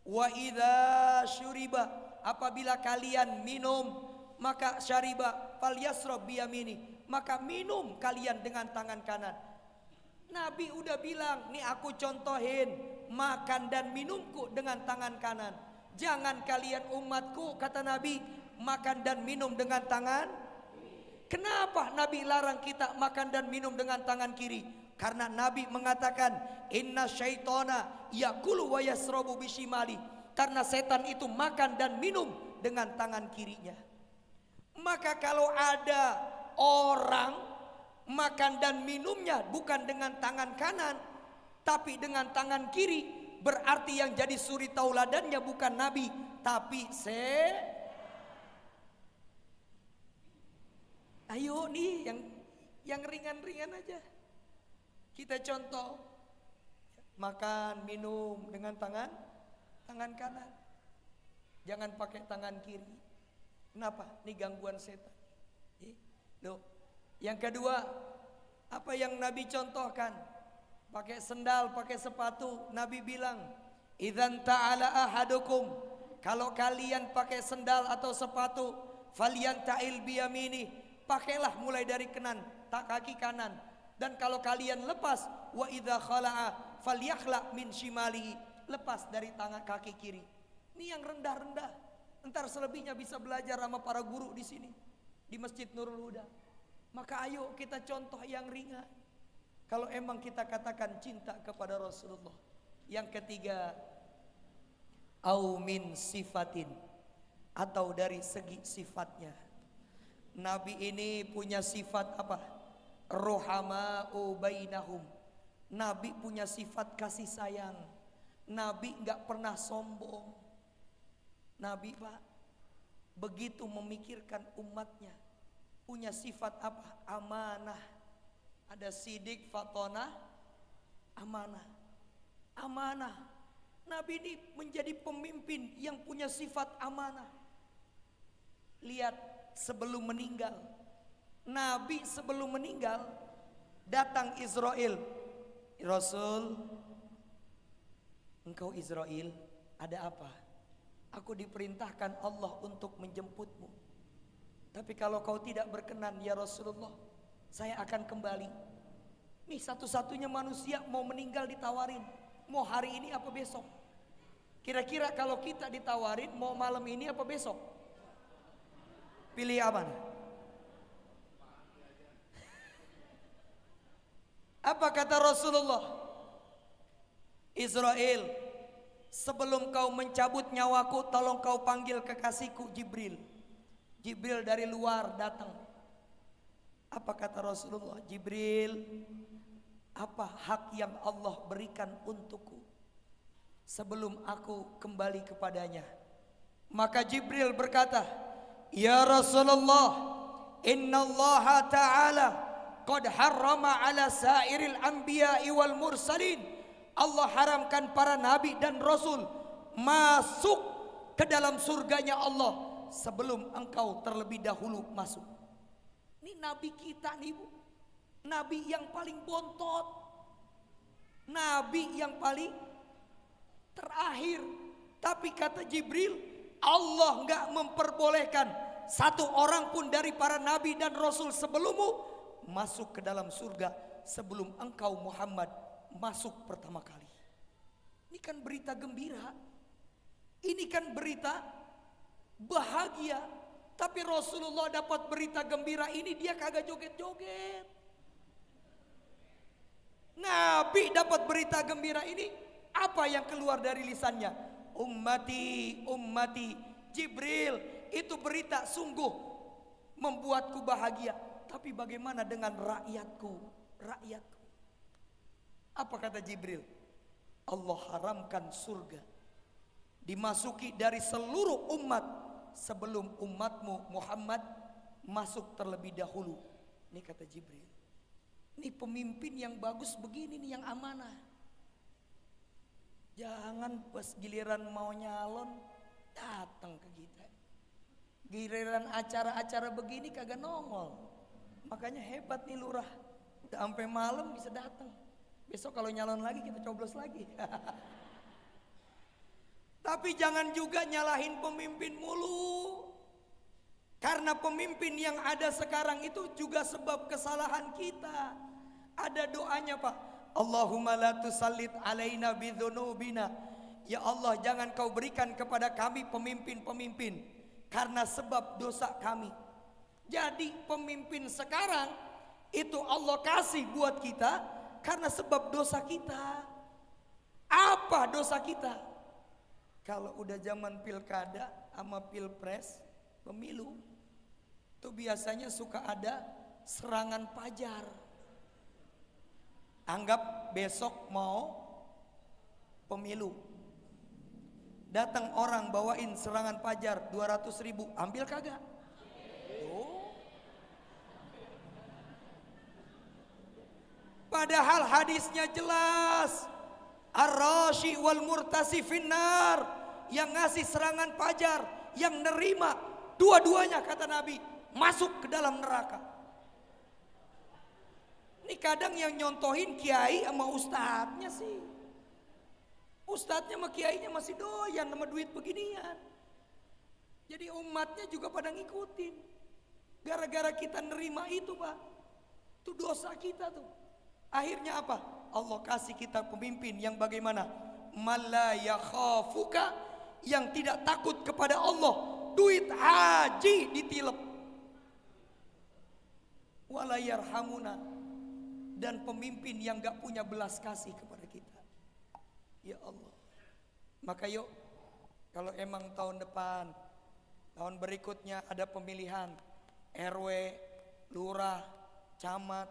Wa idza syuriba, apabila kalian minum, maka syariba falyasrab biyamini, maka minum kalian dengan tangan kanan. Nabi udah bilang, nih aku contohin makan dan minumku dengan tangan kanan. Jangan kalian umatku, kata Nabi, makan dan minum dengan tangan. Kenapa Nabi larang kita makan dan minum dengan tangan kiri? Karena Nabi mengatakan, inna syaitona yakulu wa yasrobu bishimali. Karena setan itu makan dan minum dengan tangan kirinya. Maka kalau ada orang makan dan minumnya bukan dengan tangan kanan, tapi dengan tangan kiri, berarti yang jadi suri tauladannya bukan Nabi, tapi Ayo nih yang ringan-ringan aja. Kita contoh makan, minum dengan tangan kanan. Jangan pakai tangan kiri. Kenapa? Ini gangguan setan. Loh. Yang kedua, apa yang Nabi contohkan? Pakai sendal, pakai sepatu. Nabi bilang, Idzan ta'ala ahadukum, kalau kalian pakai sendal atau sepatu, falyanta'il biyamini, pakailah mulai dari kanan, tak kaki kanan. Dan kalau kalian lepas, wa idza khala'a falyakhla' min shimalihi, lepas dari tangan kaki kiri. Ini yang rendah-rendah. Entar selebihnya bisa belajar sama para guru di sini di Masjid Nurul Huda. Maka ayo kita contoh yang ringan. Kalau emang kita katakan cinta kepada Rasulullah. Yang ketiga, au min sifatin, atau dari segi sifatnya. Nabi ini punya sifat apa? Ruhama'u bainahum. Nabi punya sifat kasih sayang. Nabi gak pernah sombong. Nabi Pak begitu memikirkan umatnya. Punya sifat apa? Amanah. Ada sidik, fatonah, amanah. Amanah. Nabi ini menjadi pemimpin yang punya sifat amanah. Lihat sebelum meninggal, Nabi sebelum meninggal datang Israel. Rasul, engkau Israel, ada apa? Aku diperintahkan Allah untuk menjemputmu. Tapi kalau kau tidak berkenan ya Rasulullah, saya akan kembali. Nih satu-satunya manusia mau meninggal ditawarin, mau hari ini apa besok? Kira-kira kalau kita ditawarin mau malam ini apa besok? Pilih apa? Apa kata Rasulullah? Israel, sebelum kau mencabut nyawaku, tolong kau panggil kekasihku Jibril. Jibril dari luar datang. Apa kata Rasulullah? Jibril, apa hak yang Allah berikan untukku sebelum aku kembali kepadanya? Maka Jibril berkata, ya Rasulullah, innallaha ta'ala qad harrama ala sairil anbiya'i wal mursalin. Allah haramkan para nabi dan rasul masuk ke dalam surganya Allah sebelum engkau terlebih dahulu masuk. Ini nabi kita nih Bu, nabi yang paling bontot, nabi yang paling terakhir. Tapi kata Jibril, Allah enggak memperbolehkan satu orang pun dari para nabi dan rasul sebelummu masuk ke dalam surga sebelum engkau Muhammad masuk pertama kali. Ini kan berita gembira, ini kan berita bahagia. Tapi Rasulullah dapat berita gembira ini dia kagak joget-joget. Nabi dapat berita gembira ini, apa yang keluar dari lisannya? Ummati, ummati. Jibril, itu berita sungguh membuatku bahagia. Tapi bagaimana dengan rakyatku? Rakyatku. Apa kata Jibril? Allah haramkan surga dimasuki dari seluruh umat sebelum umatmu Muhammad masuk terlebih dahulu. Ini kata Jibril. Ini pemimpin yang bagus begini nih, yang amanah. Jangan pas giliran mau nyalon datang ke kita. Giliran acara-acara begini kagak nongol. Makanya hebat nih lurah. Udah sampai malam bisa datang. Besok kalau nyalon lagi kita coblos lagi. Tapi jangan juga nyalahin pemimpin mulu. Karena pemimpin yang ada sekarang itu juga sebab kesalahan kita. Ada doanya Pak. Allahumma la tusallit alaina bidzunubina. Ya Allah, jangan kau berikan kepada kami pemimpin-pemimpin karena sebab dosa kami. Jadi pemimpin sekarang itu Allah kasih buat kita karena sebab dosa kita. Apa dosa kita? Kalau udah zaman pilkada sama pilpres, pemilu, itu biasanya suka ada serangan pajar. Anggap besok mau pemilu, datang orang bawain serangan pajar 200.000, ambil kagak? Padahal hadisnya jelas, ar-rashi wal murtasi finnar, yang ngasih serangan pajar, yang nerima, dua-duanya kata Nabi masuk ke dalam neraka. Ini kadang yang nyontohin kiai sama ustadznya sih. Ustadznya sama kiainya masih doyan sama duit beginian. Jadi umatnya juga pada ngikutin. Gara-gara kita nerima itu Pak. Itu dosa kita tuh. Akhirnya apa? Allah kasih kita pemimpin yang bagaimana? Malla yakhafuka, yang tidak takut kepada Allah. Duit haji ditilep. Wala yarhamuna, dan pemimpin yang gak punya belas kasih kepada kita. Ya Allah. Maka yuk, kalau emang tahun depan, tahun berikutnya ada pemilihan RW, lurah, camat,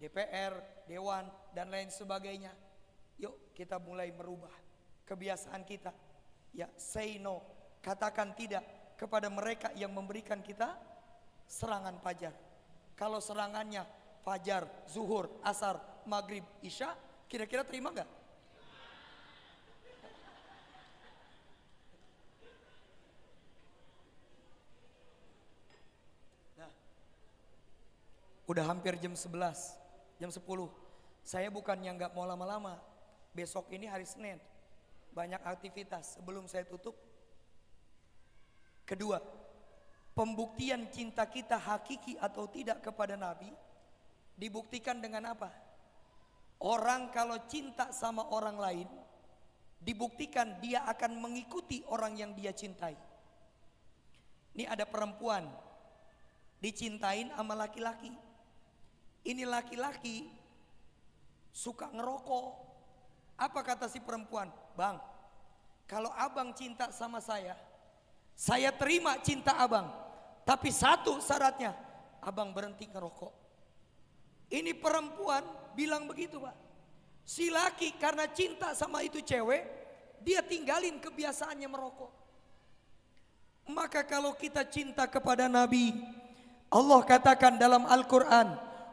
DPR, dewan, dan lain sebagainya. Yuk kita mulai merubah kebiasaan kita. Ya, say no, katakan tidak kepada mereka yang memberikan kita serangan fajar. Kalau serangannya fajar, zuhur, asar, maghrib, isya, kira-kira terima gak? Nah, udah hampir jam 11, jam 10. Saya bukannya gak mau lama-lama. Besok ini hari Senin, banyak aktivitas sebelum saya tutup. Kedua, pembuktian cinta kita hakiki atau tidak kepada Nabi dibuktikan dengan apa? Orang kalau cinta sama orang lain, dibuktikan dia akan mengikuti orang yang dia cintai. Ini ada perempuan dicintain sama laki-laki. Ini laki-laki suka ngerokok. Apa kata si perempuan? Bang, kalau abang cinta sama saya terima cinta abang. Tapi satu syaratnya, abang berhenti ngerokok. Ini perempuan bilang begitu Pak. Si laki karena cinta sama itu cewek, dia tinggalin kebiasaannya merokok. Maka kalau kita cinta kepada Nabi, Allah katakan dalam Al-Quran,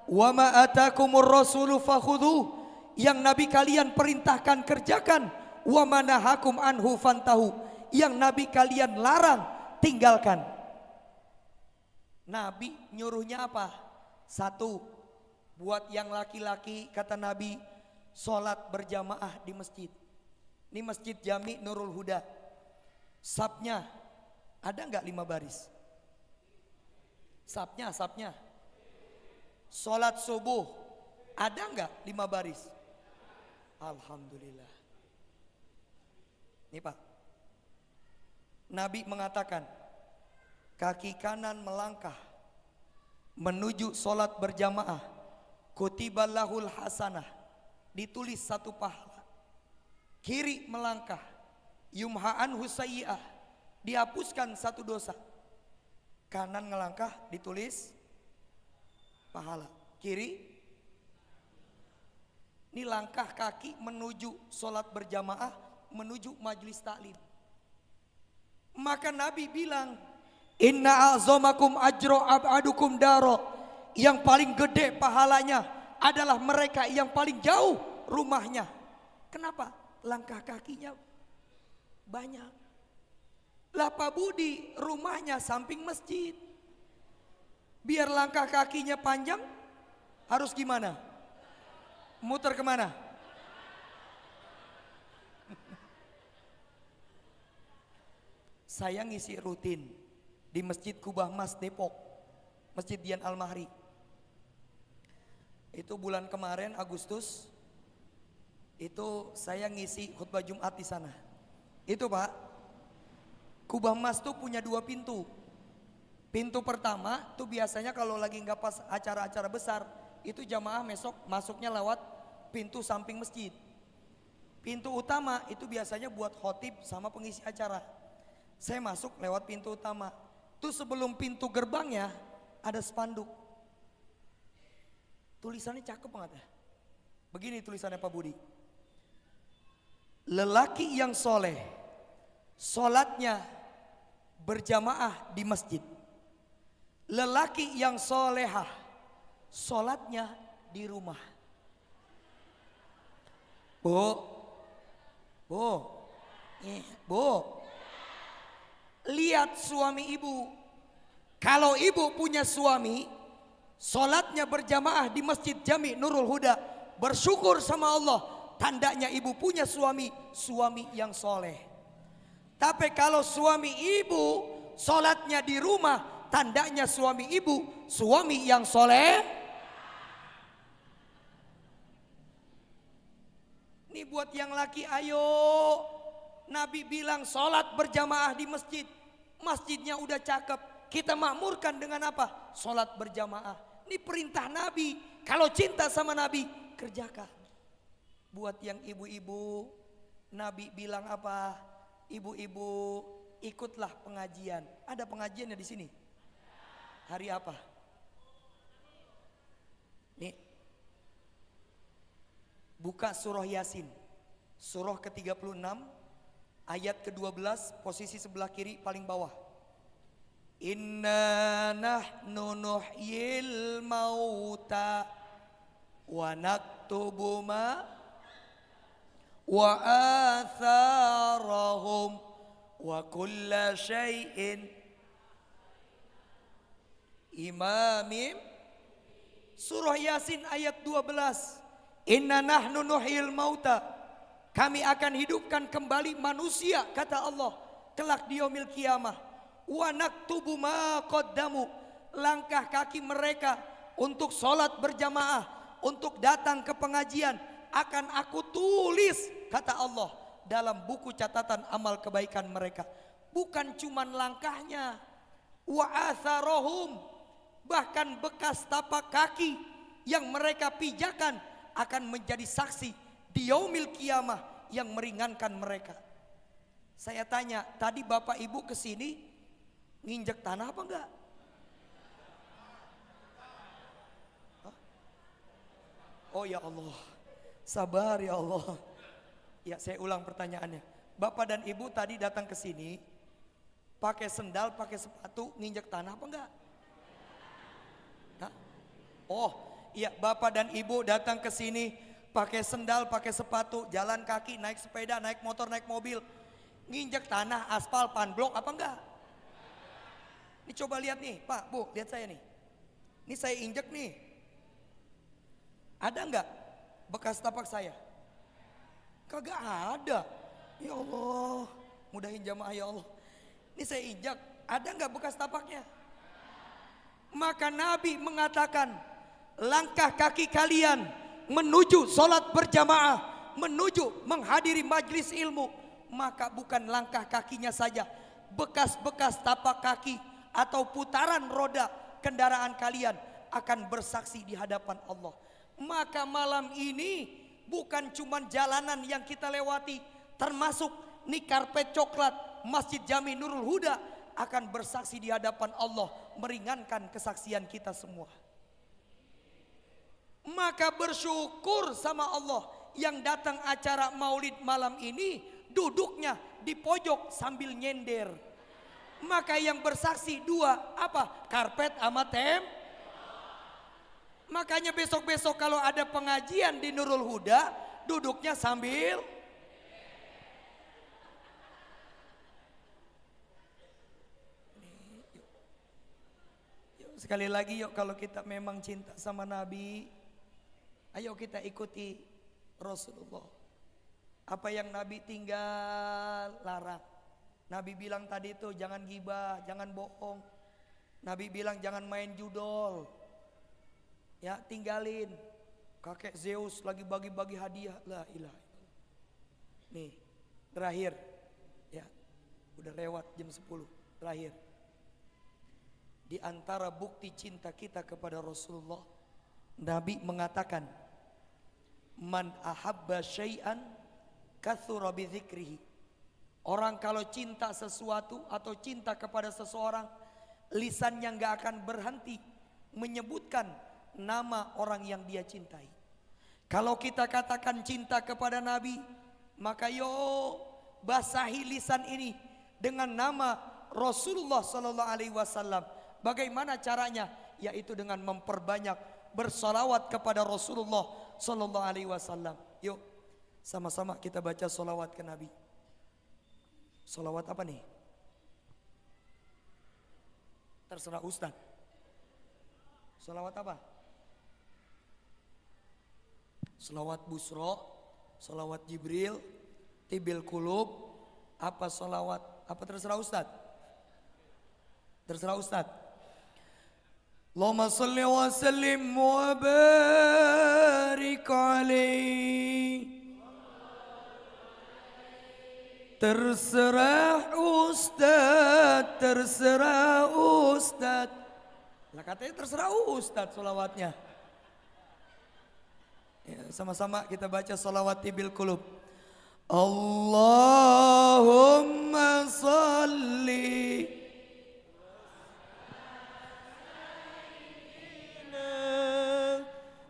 wa ma atakumur rasulu fakhudhu, yang Nabi kalian perintahkan kerjakan, wa manahakum anhu fantahu, yang Nabi kalian larang tinggalkan. Nabi nyuruhnya apa? Satu, buat yang laki-laki kata Nabi, sholat berjamaah di masjid. Ini Masjid Jami Nurul Huda. Sapnya ada nggak 5 baris? Sapnya. Sholat subuh ada nggak 5 baris? Alhamdulillah. Nih Pak, Nabi mengatakan kaki kanan melangkah menuju sholat berjamaah, kutiballahul hasanah, ditulis 1 pahala. Kiri melangkah, yumha'an husayyi'ah, dihapuskan 1 dosa. Kanan ngelangkah ditulis pahala. Kiri, ini langkah kaki menuju sholat berjamaah, menuju majlis taklim. Maka Nabi bilang, inna a'zomakum ajro ab'adukum daro, yang paling gede pahalanya adalah mereka yang paling jauh rumahnya. Kenapa? Langkah kakinya banyak. Lah Pak Budi rumahnya samping masjid. Biar langkah kakinya panjang, harus gimana? Muter kemana? Saya ngisi rutin di Masjid Kubah Mas Depok, Masjid Dian Al-Mahri. Itu bulan kemarin Agustus, itu saya ngisi khutbah Jumat di sana. Itu Pak, Kubah Mas tuh punya 2 pintu. Pintu pertama tuh biasanya kalau lagi nggak pas acara-acara besar, itu jamaah masuknya lewat pintu samping masjid. Pintu utama itu biasanya buat khotib sama pengisi acara. Saya masuk lewat pintu utama. Tuh sebelum pintu gerbangnya ada spanduk. Tulisannya cakep banget ya. Begini tulisannya Pak Budi. Lelaki yang soleh, sholatnya berjamaah di masjid. Lelaki yang solehah, sholatnya di rumah. Bu, lihat suami ibu. Kalau ibu punya suami, sholatnya berjamaah di Masjid Jami Nurul Huda, bersyukur sama Allah. tandanya ibu punya suami yang soleh. Tapi kalau suami ibu sholatnya di rumah, tandanya suami ibu suami yang soleh. Ini buat yang laki, ayo. Nabi bilang sholat berjamaah di masjid. Masjidnya udah cakep, kita makmurkan dengan apa? Sholat berjamaah. Ini perintah Nabi. Kalau cinta sama Nabi, kerjakan. Buat yang ibu-ibu, Nabi bilang apa? Ibu-ibu ikutlah pengajian. Ada pengajiannya di sini. Hari apa? Nih. Buka surah Yasin. Surah ke-36 ayat ke-12, posisi sebelah kiri paling bawah. Inna nahnu nuhyil mauta wa naktubu ma wa atharahum wa kulla syai'in imamim. Surah Yasin ayat 12. Inna nahnu nuhyil mauta, kami akan hidupkan kembali manusia, kata Allah, kelak di yaumil qiyamah. Wa naktubu ma qaddamu, langkah kaki mereka untuk sholat berjamaah, untuk datang ke pengajian, akan aku tulis, kata Allah, dalam buku catatan amal kebaikan mereka. Bukan cuman langkahnya, wa atharohum, bahkan bekas tapak kaki yang mereka pijakan akan menjadi saksi di yaumil qiyamah yang meringankan mereka. Saya tanya, tadi bapak ibu kesini nginjek tanah apa enggak? Hah? Oh ya Allah, sabar ya Allah. Ya, saya ulang pertanyaannya. Bapak dan ibu tadi datang ke sini pakai sendal, pakai sepatu, nginjek tanah apa enggak? Hah? Oh, iya, bapak dan ibu datang ke sini pakai sendal, pakai sepatu, jalan kaki, naik sepeda, naik motor, naik mobil, nginjek tanah, aspal, panblok apa enggak? Ini coba lihat nih, Pak, Bu, lihat saya nih. Ini saya injek nih. Ada enggak bekas tapak saya? Kagak ada. Ya Allah, mudahin jamaah ya Allah. Ini saya injak, ada enggak bekas tapaknya? Maka Nabi mengatakan, langkah kaki kalian menuju sholat berjamaah, menuju menghadiri majlis ilmu, maka bukan langkah kakinya saja, bekas-bekas tapak kaki atau putaran roda kendaraan kalian akan bersaksi di hadapan Allah. Maka malam ini bukan cuma jalanan yang kita lewati, termasuk nih karpet coklat Masjid Jami Nurul Huda akan bersaksi di hadapan Allah, meringankan kesaksian kita semua. Maka bersyukur sama Allah yang datang acara maulid malam ini duduknya di pojok sambil nyender. Maka yang bersaksi dua, apa? Karpet sama tem. Makanya besok-besok kalau ada pengajian di Nurul Huda, duduknya sambil. Yuk, sekali lagi yuk, kalau kita memang cinta sama Nabi, ayo kita ikuti Rasulullah. Apa yang Nabi tinggal larang. Nabi bilang tadi itu jangan gibah, jangan bohong. Nabi bilang jangan main judol. Ya, tinggalin. Kakek Zeus lagi bagi-bagi hadiah. La ilaha illallah. Nih, terakhir. Ya, udah lewat jam 10. Terakhir. Di antara bukti cinta kita kepada Rasulullah, Nabi mengatakan, man ahabba syai'an kathura bi dzikrihi. Orang kalau cinta sesuatu atau cinta kepada seseorang, lisannya enggak akan berhenti menyebutkan nama orang yang dia cintai. Kalau kita katakan cinta kepada Nabi, maka yo basahi lisan ini dengan nama Rasulullah sallallahu alaihi wasallam. Bagaimana caranya? Yaitu dengan memperbanyak bersolawat kepada Rasulullah sallallahu alaihi wasallam. Yuk, sama-sama kita baca solawat ke Nabi. Solawat apa nih? Terserah Ustaz. Solawat apa? Solawat busro, Solawat Jibril, Tibil Kulub, apa solawat, apa terserah Ustadz? Terserah Ustadz. Allahumma salli wa sallim wa barik alaih. Terserah Ustadz, terserah Ustadz. Lah katanya terserah Ustadz solawatnya. Ya, sama-sama kita baca salawat Tibil Kulub. Allahumma salli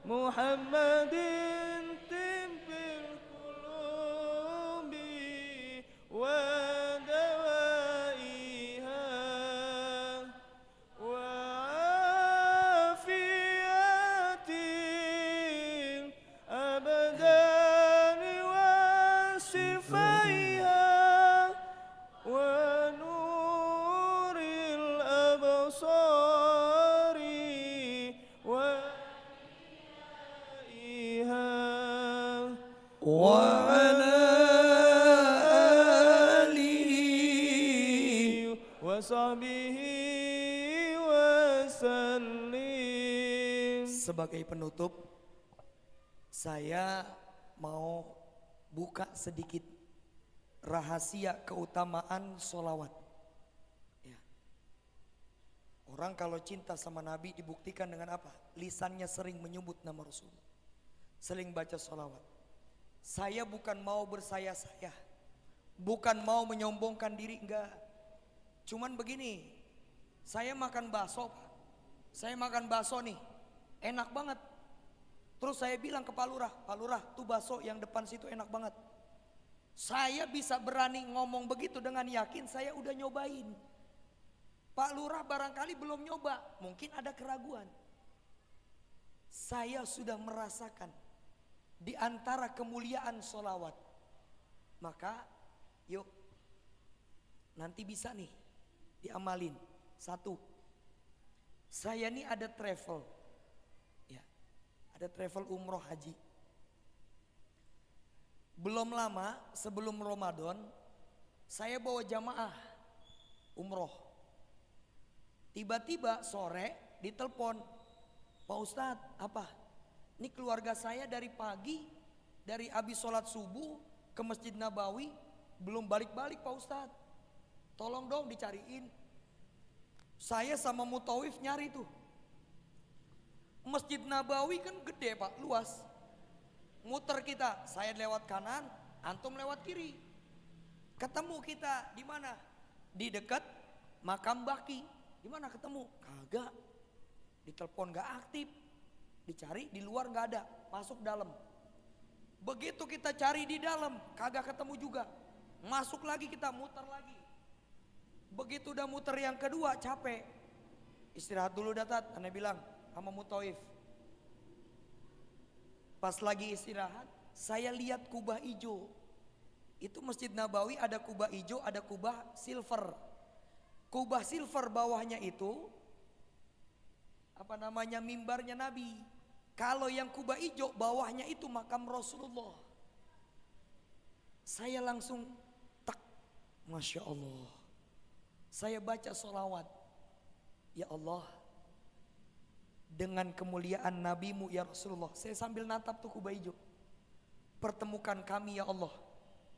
Muhammadin Tibil Qulubi wa dawaiha wa afiyatin abadani wa sifaiha wa nuril absari wa wa ala alihi wa sahbihi wa sallim. Sebagai penutup, saya mau buka sedikit rahasia keutamaan solawat. Ya. Orang kalau cinta sama Nabi dibuktikan dengan apa? Lisannya sering menyebut nama Rasulullah, sering baca solawat. Saya bukan mau bersayah-sayah, bukan mau menyombongkan diri, enggak. Cuman begini, saya makan bakso, Pak. Saya makan bakso nih, enak banget. Terus saya bilang ke Pak Lurah, Pak Lurah tuh bakso yang depan situ enak banget. Saya bisa berani ngomong begitu dengan yakin saya udah nyobain. Pak Lurah barangkali belum nyoba, mungkin ada keraguan. Saya sudah merasakan di antara kemuliaan solawat. Maka yuk nanti bisa nih diamalin. Satu, saya nih ada travel, ya, ada travel umroh haji. Belum lama sebelum Ramadan saya bawa jamaah umroh. Tiba-tiba sore ditelepon, Pak Ustadz, apa? Ini keluarga saya dari pagi, dari habis sholat subuh ke Masjid Nabawi, belum balik-balik Pak Ustadz. Tolong dong dicariin. Saya sama Mutawif nyari tuh. Masjid Nabawi kan gede Pak, luas. Muter kita, saya lewat kanan, antum lewat kiri. Ketemu kita di mana? Di dekat makam Baki. Di mana ketemu? Kagak. Ditelepon gak aktif. Dicari di luar gak ada, masuk dalam. Begitu kita cari di dalam, kagak ketemu juga. Masuk lagi kita muter lagi. Begitu udah muter yang kedua capek. Istirahat dulu Datat, Ane bilang sama Mutawif. Pas lagi istirahat, saya lihat kubah hijau. Itu Masjid Nabawi ada kubah hijau, ada kubah silver. Kubah silver bawahnya itu apa namanya, mimbarnya Nabi. Kalau yang kubah hijau bawahnya itu makam Rasulullah. Saya langsung tak, Masya Allah. Saya baca sholawat, ya Allah, dengan kemuliaan nabimu ya Rasulullah. Saya sambil natap tuh kubah hijau. Pertemukan kami ya Allah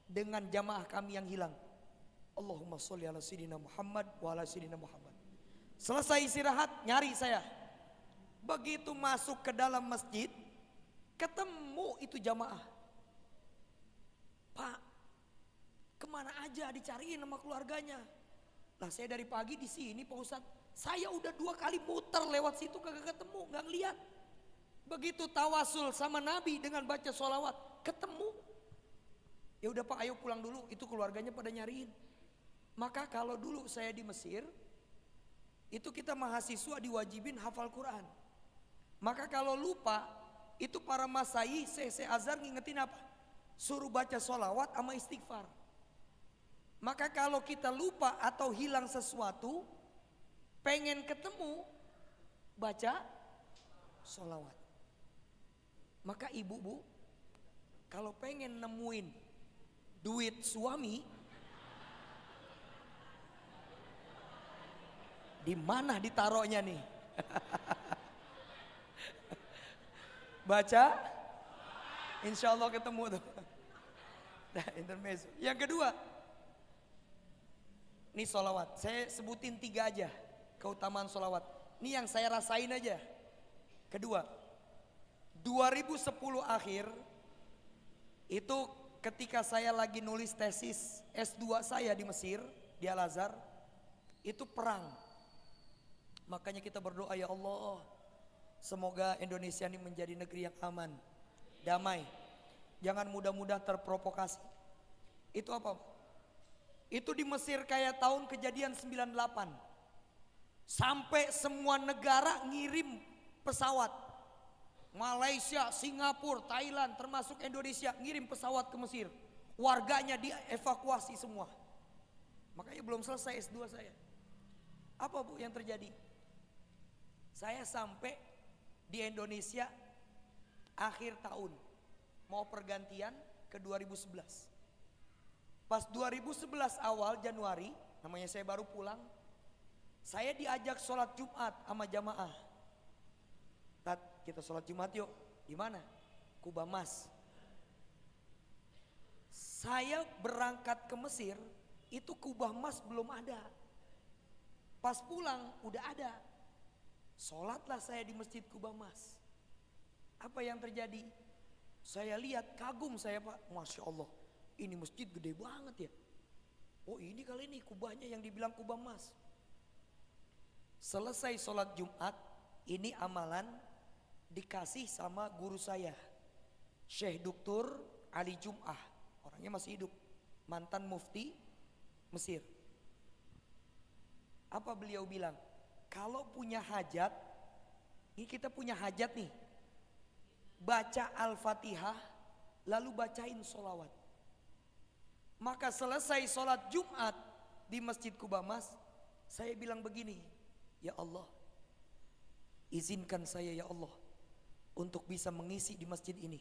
dengan jamaah kami yang hilang. Allahumma sholli ala sayyidina Muhammad wa ala sayyidina Muhammad. Selesai istirahat nyari saya. Begitu masuk ke dalam masjid, ketemu itu jamaah. Pak, kemana aja dicariin sama keluarganya? Lah saya dari pagi di sini Pak Ustadz. Saya udah 2 kali muter lewat situ kagak ketemu, nggak ngeliat. Begitu tawasul sama Nabi dengan baca sholawat, ketemu. Ya udah Pak, ayo pulang dulu. Itu keluarganya pada nyariin. Maka kalau dulu saya di Mesir, itu kita mahasiswa diwajibin hafal Quran. Maka kalau lupa, itu para masai CC Azhar ngingetin apa? Suruh baca sholawat sama istighfar. Maka kalau kita lupa atau hilang sesuatu, pengen ketemu, baca sholawat. Maka ibu-bu, Kalau pengen nemuin duit suami, di mana ditaruhnya nih? Baca, insya Allah ketemu tuh. Nah, intermezzo. Yang kedua, ini solawat. Saya sebutin 3 aja keutamaan solawat. Ini yang saya rasain aja. Kedua, 2010 akhir itu ketika saya lagi nulis tesis S2 saya di Mesir, di Al-Azhar, itu perang. Makanya kita berdoa, ya Allah, semoga Indonesia ini menjadi negeri yang aman, damai. Jangan mudah-mudah terprovokasi. Itu apa? Itu di Mesir kayak tahun kejadian 98. Sampai semua negara ngirim pesawat. Malaysia, Singapura, Thailand, termasuk Indonesia ngirim pesawat ke Mesir. Warganya dievakuasi semua. Makanya belum selesai S2 saya. Apa Bu yang terjadi? Saya sampai di Indonesia akhir tahun, mau pergantian ke 2011. Pas 2011 awal Januari, namanya saya baru pulang, saya diajak sholat Jumat sama jamaah. Tat, kita sholat Jumat yuk. Di mana? Kubah Mas. Saya berangkat ke Mesir, itu Kubah Mas belum ada. Pas pulang udah ada. Sholatlah saya di Masjid Kubah Mas. Apa yang terjadi? Saya lihat, kagum saya Pak. Masya Allah, ini masjid gede banget ya. Oh ini kali ini kubahnya yang dibilang Kubah Mas. Selesai sholat Jumat, ini amalan dikasih sama guru saya, Syekh Dr. Ali Jum'ah. Orangnya masih hidup, mantan mufti Mesir. Apa beliau bilang? Kalau punya hajat, ini kita punya hajat nih, baca Al-Fatihah lalu bacain sholawat. Maka selesai sholat Jumat di Masjid Kubah Mas, saya bilang begini, ya Allah, izinkan saya ya Allah untuk bisa mengisi di masjid ini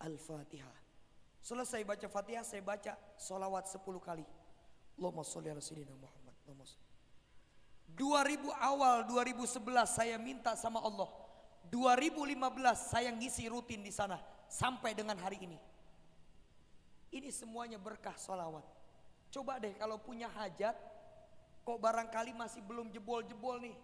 Al-Fatihah. Selesai baca Fatihah, saya baca sholawat 10 kali. Allahumma sholli ala sayyidina Muhammad. 2000 awal 2011 saya minta sama Allah. 2015 saya ngisi rutin di sana sampai dengan hari ini. Ini semuanya berkah sholawat. Coba deh kalau punya hajat, kok barangkali masih belum jebol-jebol nih.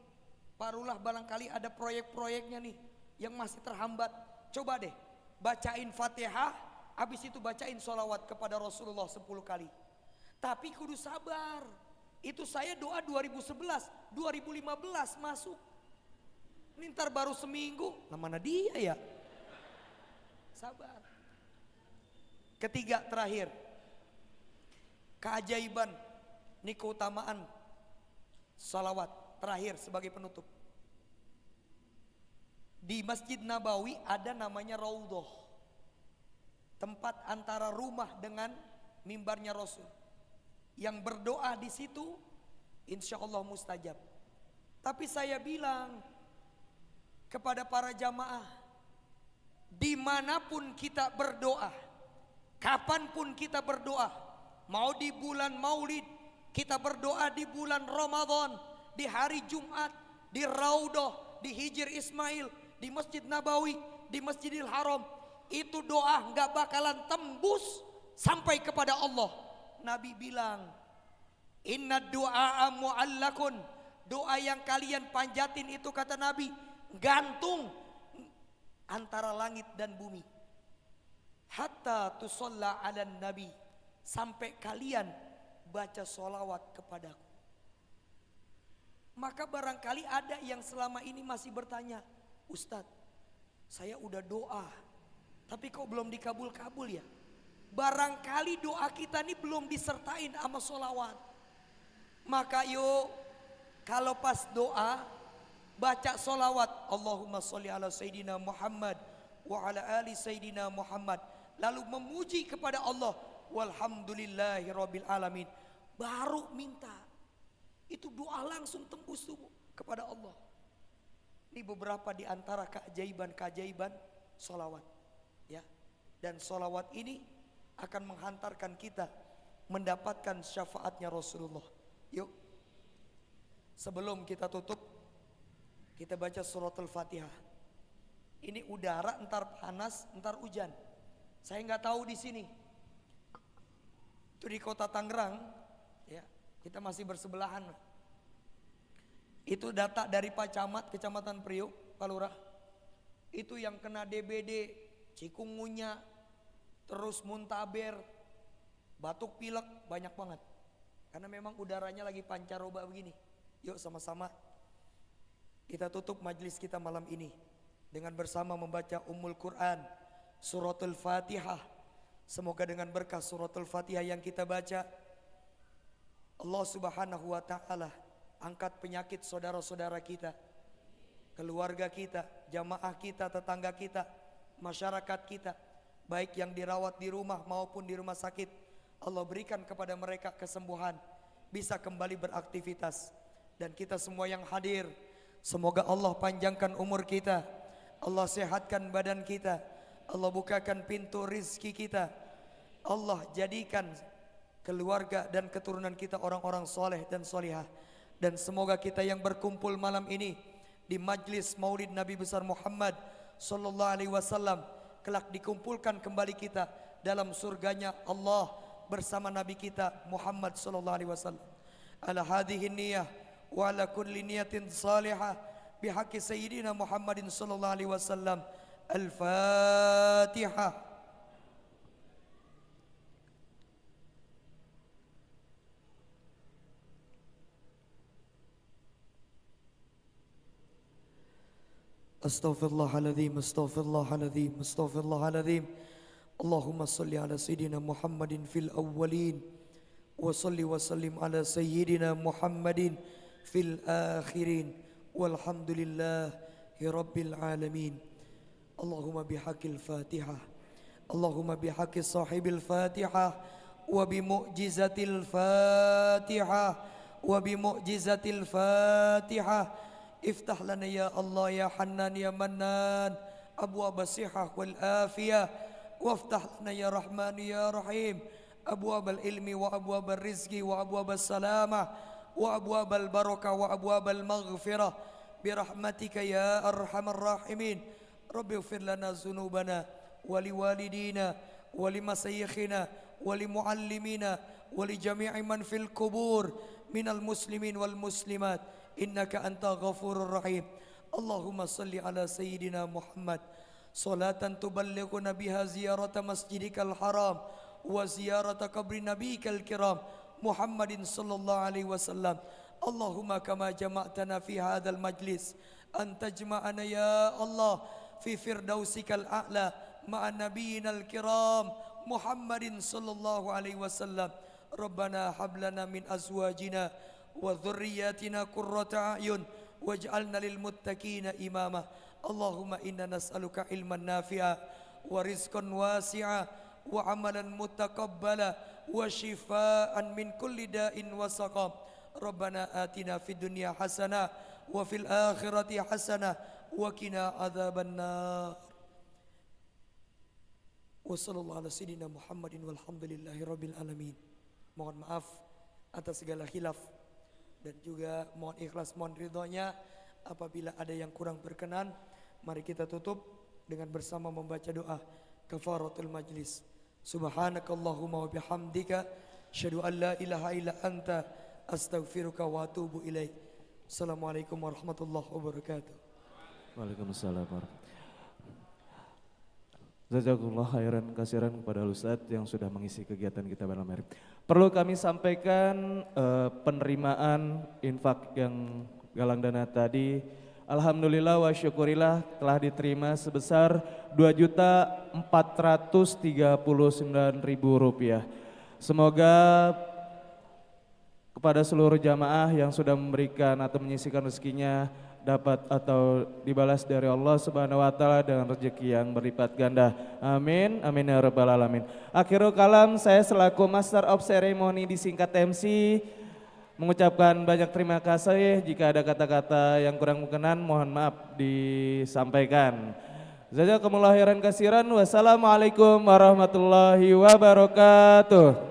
Barulah barangkali ada proyek-proyeknya nih yang masih terhambat. Coba deh bacain Fatihah, habis itu bacain sholawat kepada Rasulullah 10 kali. Tapi kudu sabar. Itu saya doa 2011, 2015 masuk. Ini ntar baru seminggu, nah mana dia ya? Sabar. Ketiga terakhir, keajaiban, ini keutamaan salawat terakhir sebagai penutup. Di Masjid Nabawi ada namanya Raudhah, tempat antara rumah dengan mimbarnya Rasul. Yang berdoa di situ insya Allah mustajab. Tapi saya bilang kepada para jamaah, dimanapun kita berdoa, kapanpun kita berdoa, mau di bulan Maulid, kita berdoa di bulan Ramadan, di hari Jumat, di Raudhah, di Hijr Ismail, di Masjid Nabawi, di Masjidil Haram, itu doa nggak bakalan tembus sampai kepada Allah. Nabi bilang, inna du'a mu'allakun, doa yang kalian panjatin itu kata Nabi gantung antara langit dan bumi. Hatta tusalla ala nabi, sampai kalian baca sholawat kepadaku. Maka barangkali ada yang selama ini masih bertanya, Ustadz, saya udah doa tapi kok belum dikabul-kabul ya? Barangkali doa kita ini belum disertain sama sholawat. Maka yuk kalau pas doa baca sholawat, Allahumma sholli ala sayyidina Muhammad wa ala ali sayyidina Muhammad, lalu memuji kepada Allah, walhamdulillahi rabbil alamin, baru minta. Itu doa langsung tembus tuh kepada Allah. Ini beberapa di antara keajaiban-keajaiban sholawat ya. Dan sholawat ini akan menghantarkan kita mendapatkan syafaatnya Rasulullah. Yuk, sebelum kita tutup, kita baca surat Al-Fatihah. Ini udara entar panas, entar hujan. Saya nggak tahu di sini. Itu di kota Tangerang, ya, kita masih bersebelahan. Itu data dari Pak Camat, Kecamatan Priuk, Pak Lurah. Itu yang kena DBD, cikungunya, terus muntaber, batuk pilek banyak banget. Karena memang udaranya lagi pancaroba begini. Yuk sama-sama kita tutup majelis kita malam ini dengan bersama membaca Ummul Quran, suratul Fatihah. Semoga dengan berkah suratul Fatihah yang kita baca, Allah Subhanahu wa taala angkat penyakit saudara-saudara kita, keluarga kita, jamaah kita, tetangga kita, masyarakat kita, baik yang dirawat di rumah maupun di rumah sakit. Allah berikan kepada mereka kesembuhan, bisa kembali beraktivitas. Dan kita semua yang hadir, semoga Allah panjangkan umur kita, Allah sehatkan badan kita, Allah bukakan pintu rizki kita, Allah jadikan keluarga dan keturunan kita orang-orang soleh dan solihah. Dan semoga kita yang berkumpul malam ini di majlis Maulid Nabi besar Muhammad sallallahu alaihi wasallam kelak dikumpulkan kembali kita dalam surganya Allah bersama Nabi kita Muhammad sallallahu alaihi wasallam. Ala hadhihi niyyah wa ala kulli niyatin salihah bihaqqi sayyidina Muhammadin sallallahu alaihi wasallam. Al-Fatihah. Astaghfirullahaladzim, astaghfirullahaladzim, astaghfirullahaladzim. Allahumma salli ala sayyidina Muhammadin fil awwalin wa salli wa sallim ala sayyidina Muhammadin fil akhirin walhamdulillahi rabbil alamin. Allahumma bihaqqil Fatihah, Allahumma bihaqqi sahibil Fatihah wa bimu'jizatil Fatihah wa bimu'jizatil Fatihah. Iftah lana ya Allah ya Hannan ya Mannan abwaab as-sihah wal afiyah, waftah lana ya Rahman ya Rahim abwaab al-ilmi wa abwaab al-rizqi wa abwaab as-salamah wa abwaab al-barakah wa abwaab al-maghfirah birahmatika ya arhamar rahimin. Rabbi ighfir lana dzunubana wa liwalidina wa limasayyikhina wa limuallimina wa li jami'i man fil qubur minal muslimin wal muslimat. Innaka anta ghafurur rahim. Allahumma salli ala sayyidina Muhammad salatan tuballighuna biha ziyarata masjidikal haram wa ziyarata qabri nabiyikal kiram Muhammadin sallallahu alaihi wasallam. Allahumma kama jama'tana fi hadzal majlis an tajma'ana ya Allah fi firdausikal a'la ma'an nabiyyinal kiram Muhammadin sallallahu alaihi wasallam. Rabbana hab lana min azwajina wa dhurriyyatina qurrata a'yun waj'alna lil muttaqina imama. Allahumma inna nas'aluka ilman nafi'a wa rizqan wasi'a wa amalan mutaqabbala wa shifaa'an min kulli da'in wa saqam. Rabbana atina fid dunya hasanah wa fil akhirati hasanah wa qina adzaban nar. Wa sallallahu ala sayyidina Muhammadin walhamdulillahi rabbil alamin. Mohon maaf atas segala khilaf dan juga mohon ikhlas, mohon ridhonya apabila ada yang kurang berkenan. Mari kita tutup dengan bersama membaca doa kafaratul majlis. Subhanakallahumma wa bihamdika asyhadu an la ilaha illa anta astaghfiruka wa atubu ilaik. Assalamualaikum warahmatullahi wabarakatuh. Waalaikumsalam warahmatullahi. Jazakumullah khairan kasiran kepada Ustadz yang sudah mengisi kegiatan kita malam hari. Perlu kami sampaikan penerimaan infak yang galang dana tadi, alhamdulillah wa syukurillah telah diterima sebesar Rp2.439.000. Semoga kepada seluruh jamaah yang sudah memberikan atau menyisikan rezekinya dapat atau dibalas dari Allah Subhanahu wa taala dengan rezeki yang berlipat ganda. Amin. Amin ya rabbal alamin. Akhirul kalam, saya selaku Master of Ceremony disingkat MC mengucapkan banyak terima kasih. Jika ada kata-kata yang kurang berkenan mohon maaf disampaikan. Jazakumullah khairan katsiran. Wassalamualaikum warahmatullahi wabarakatuh.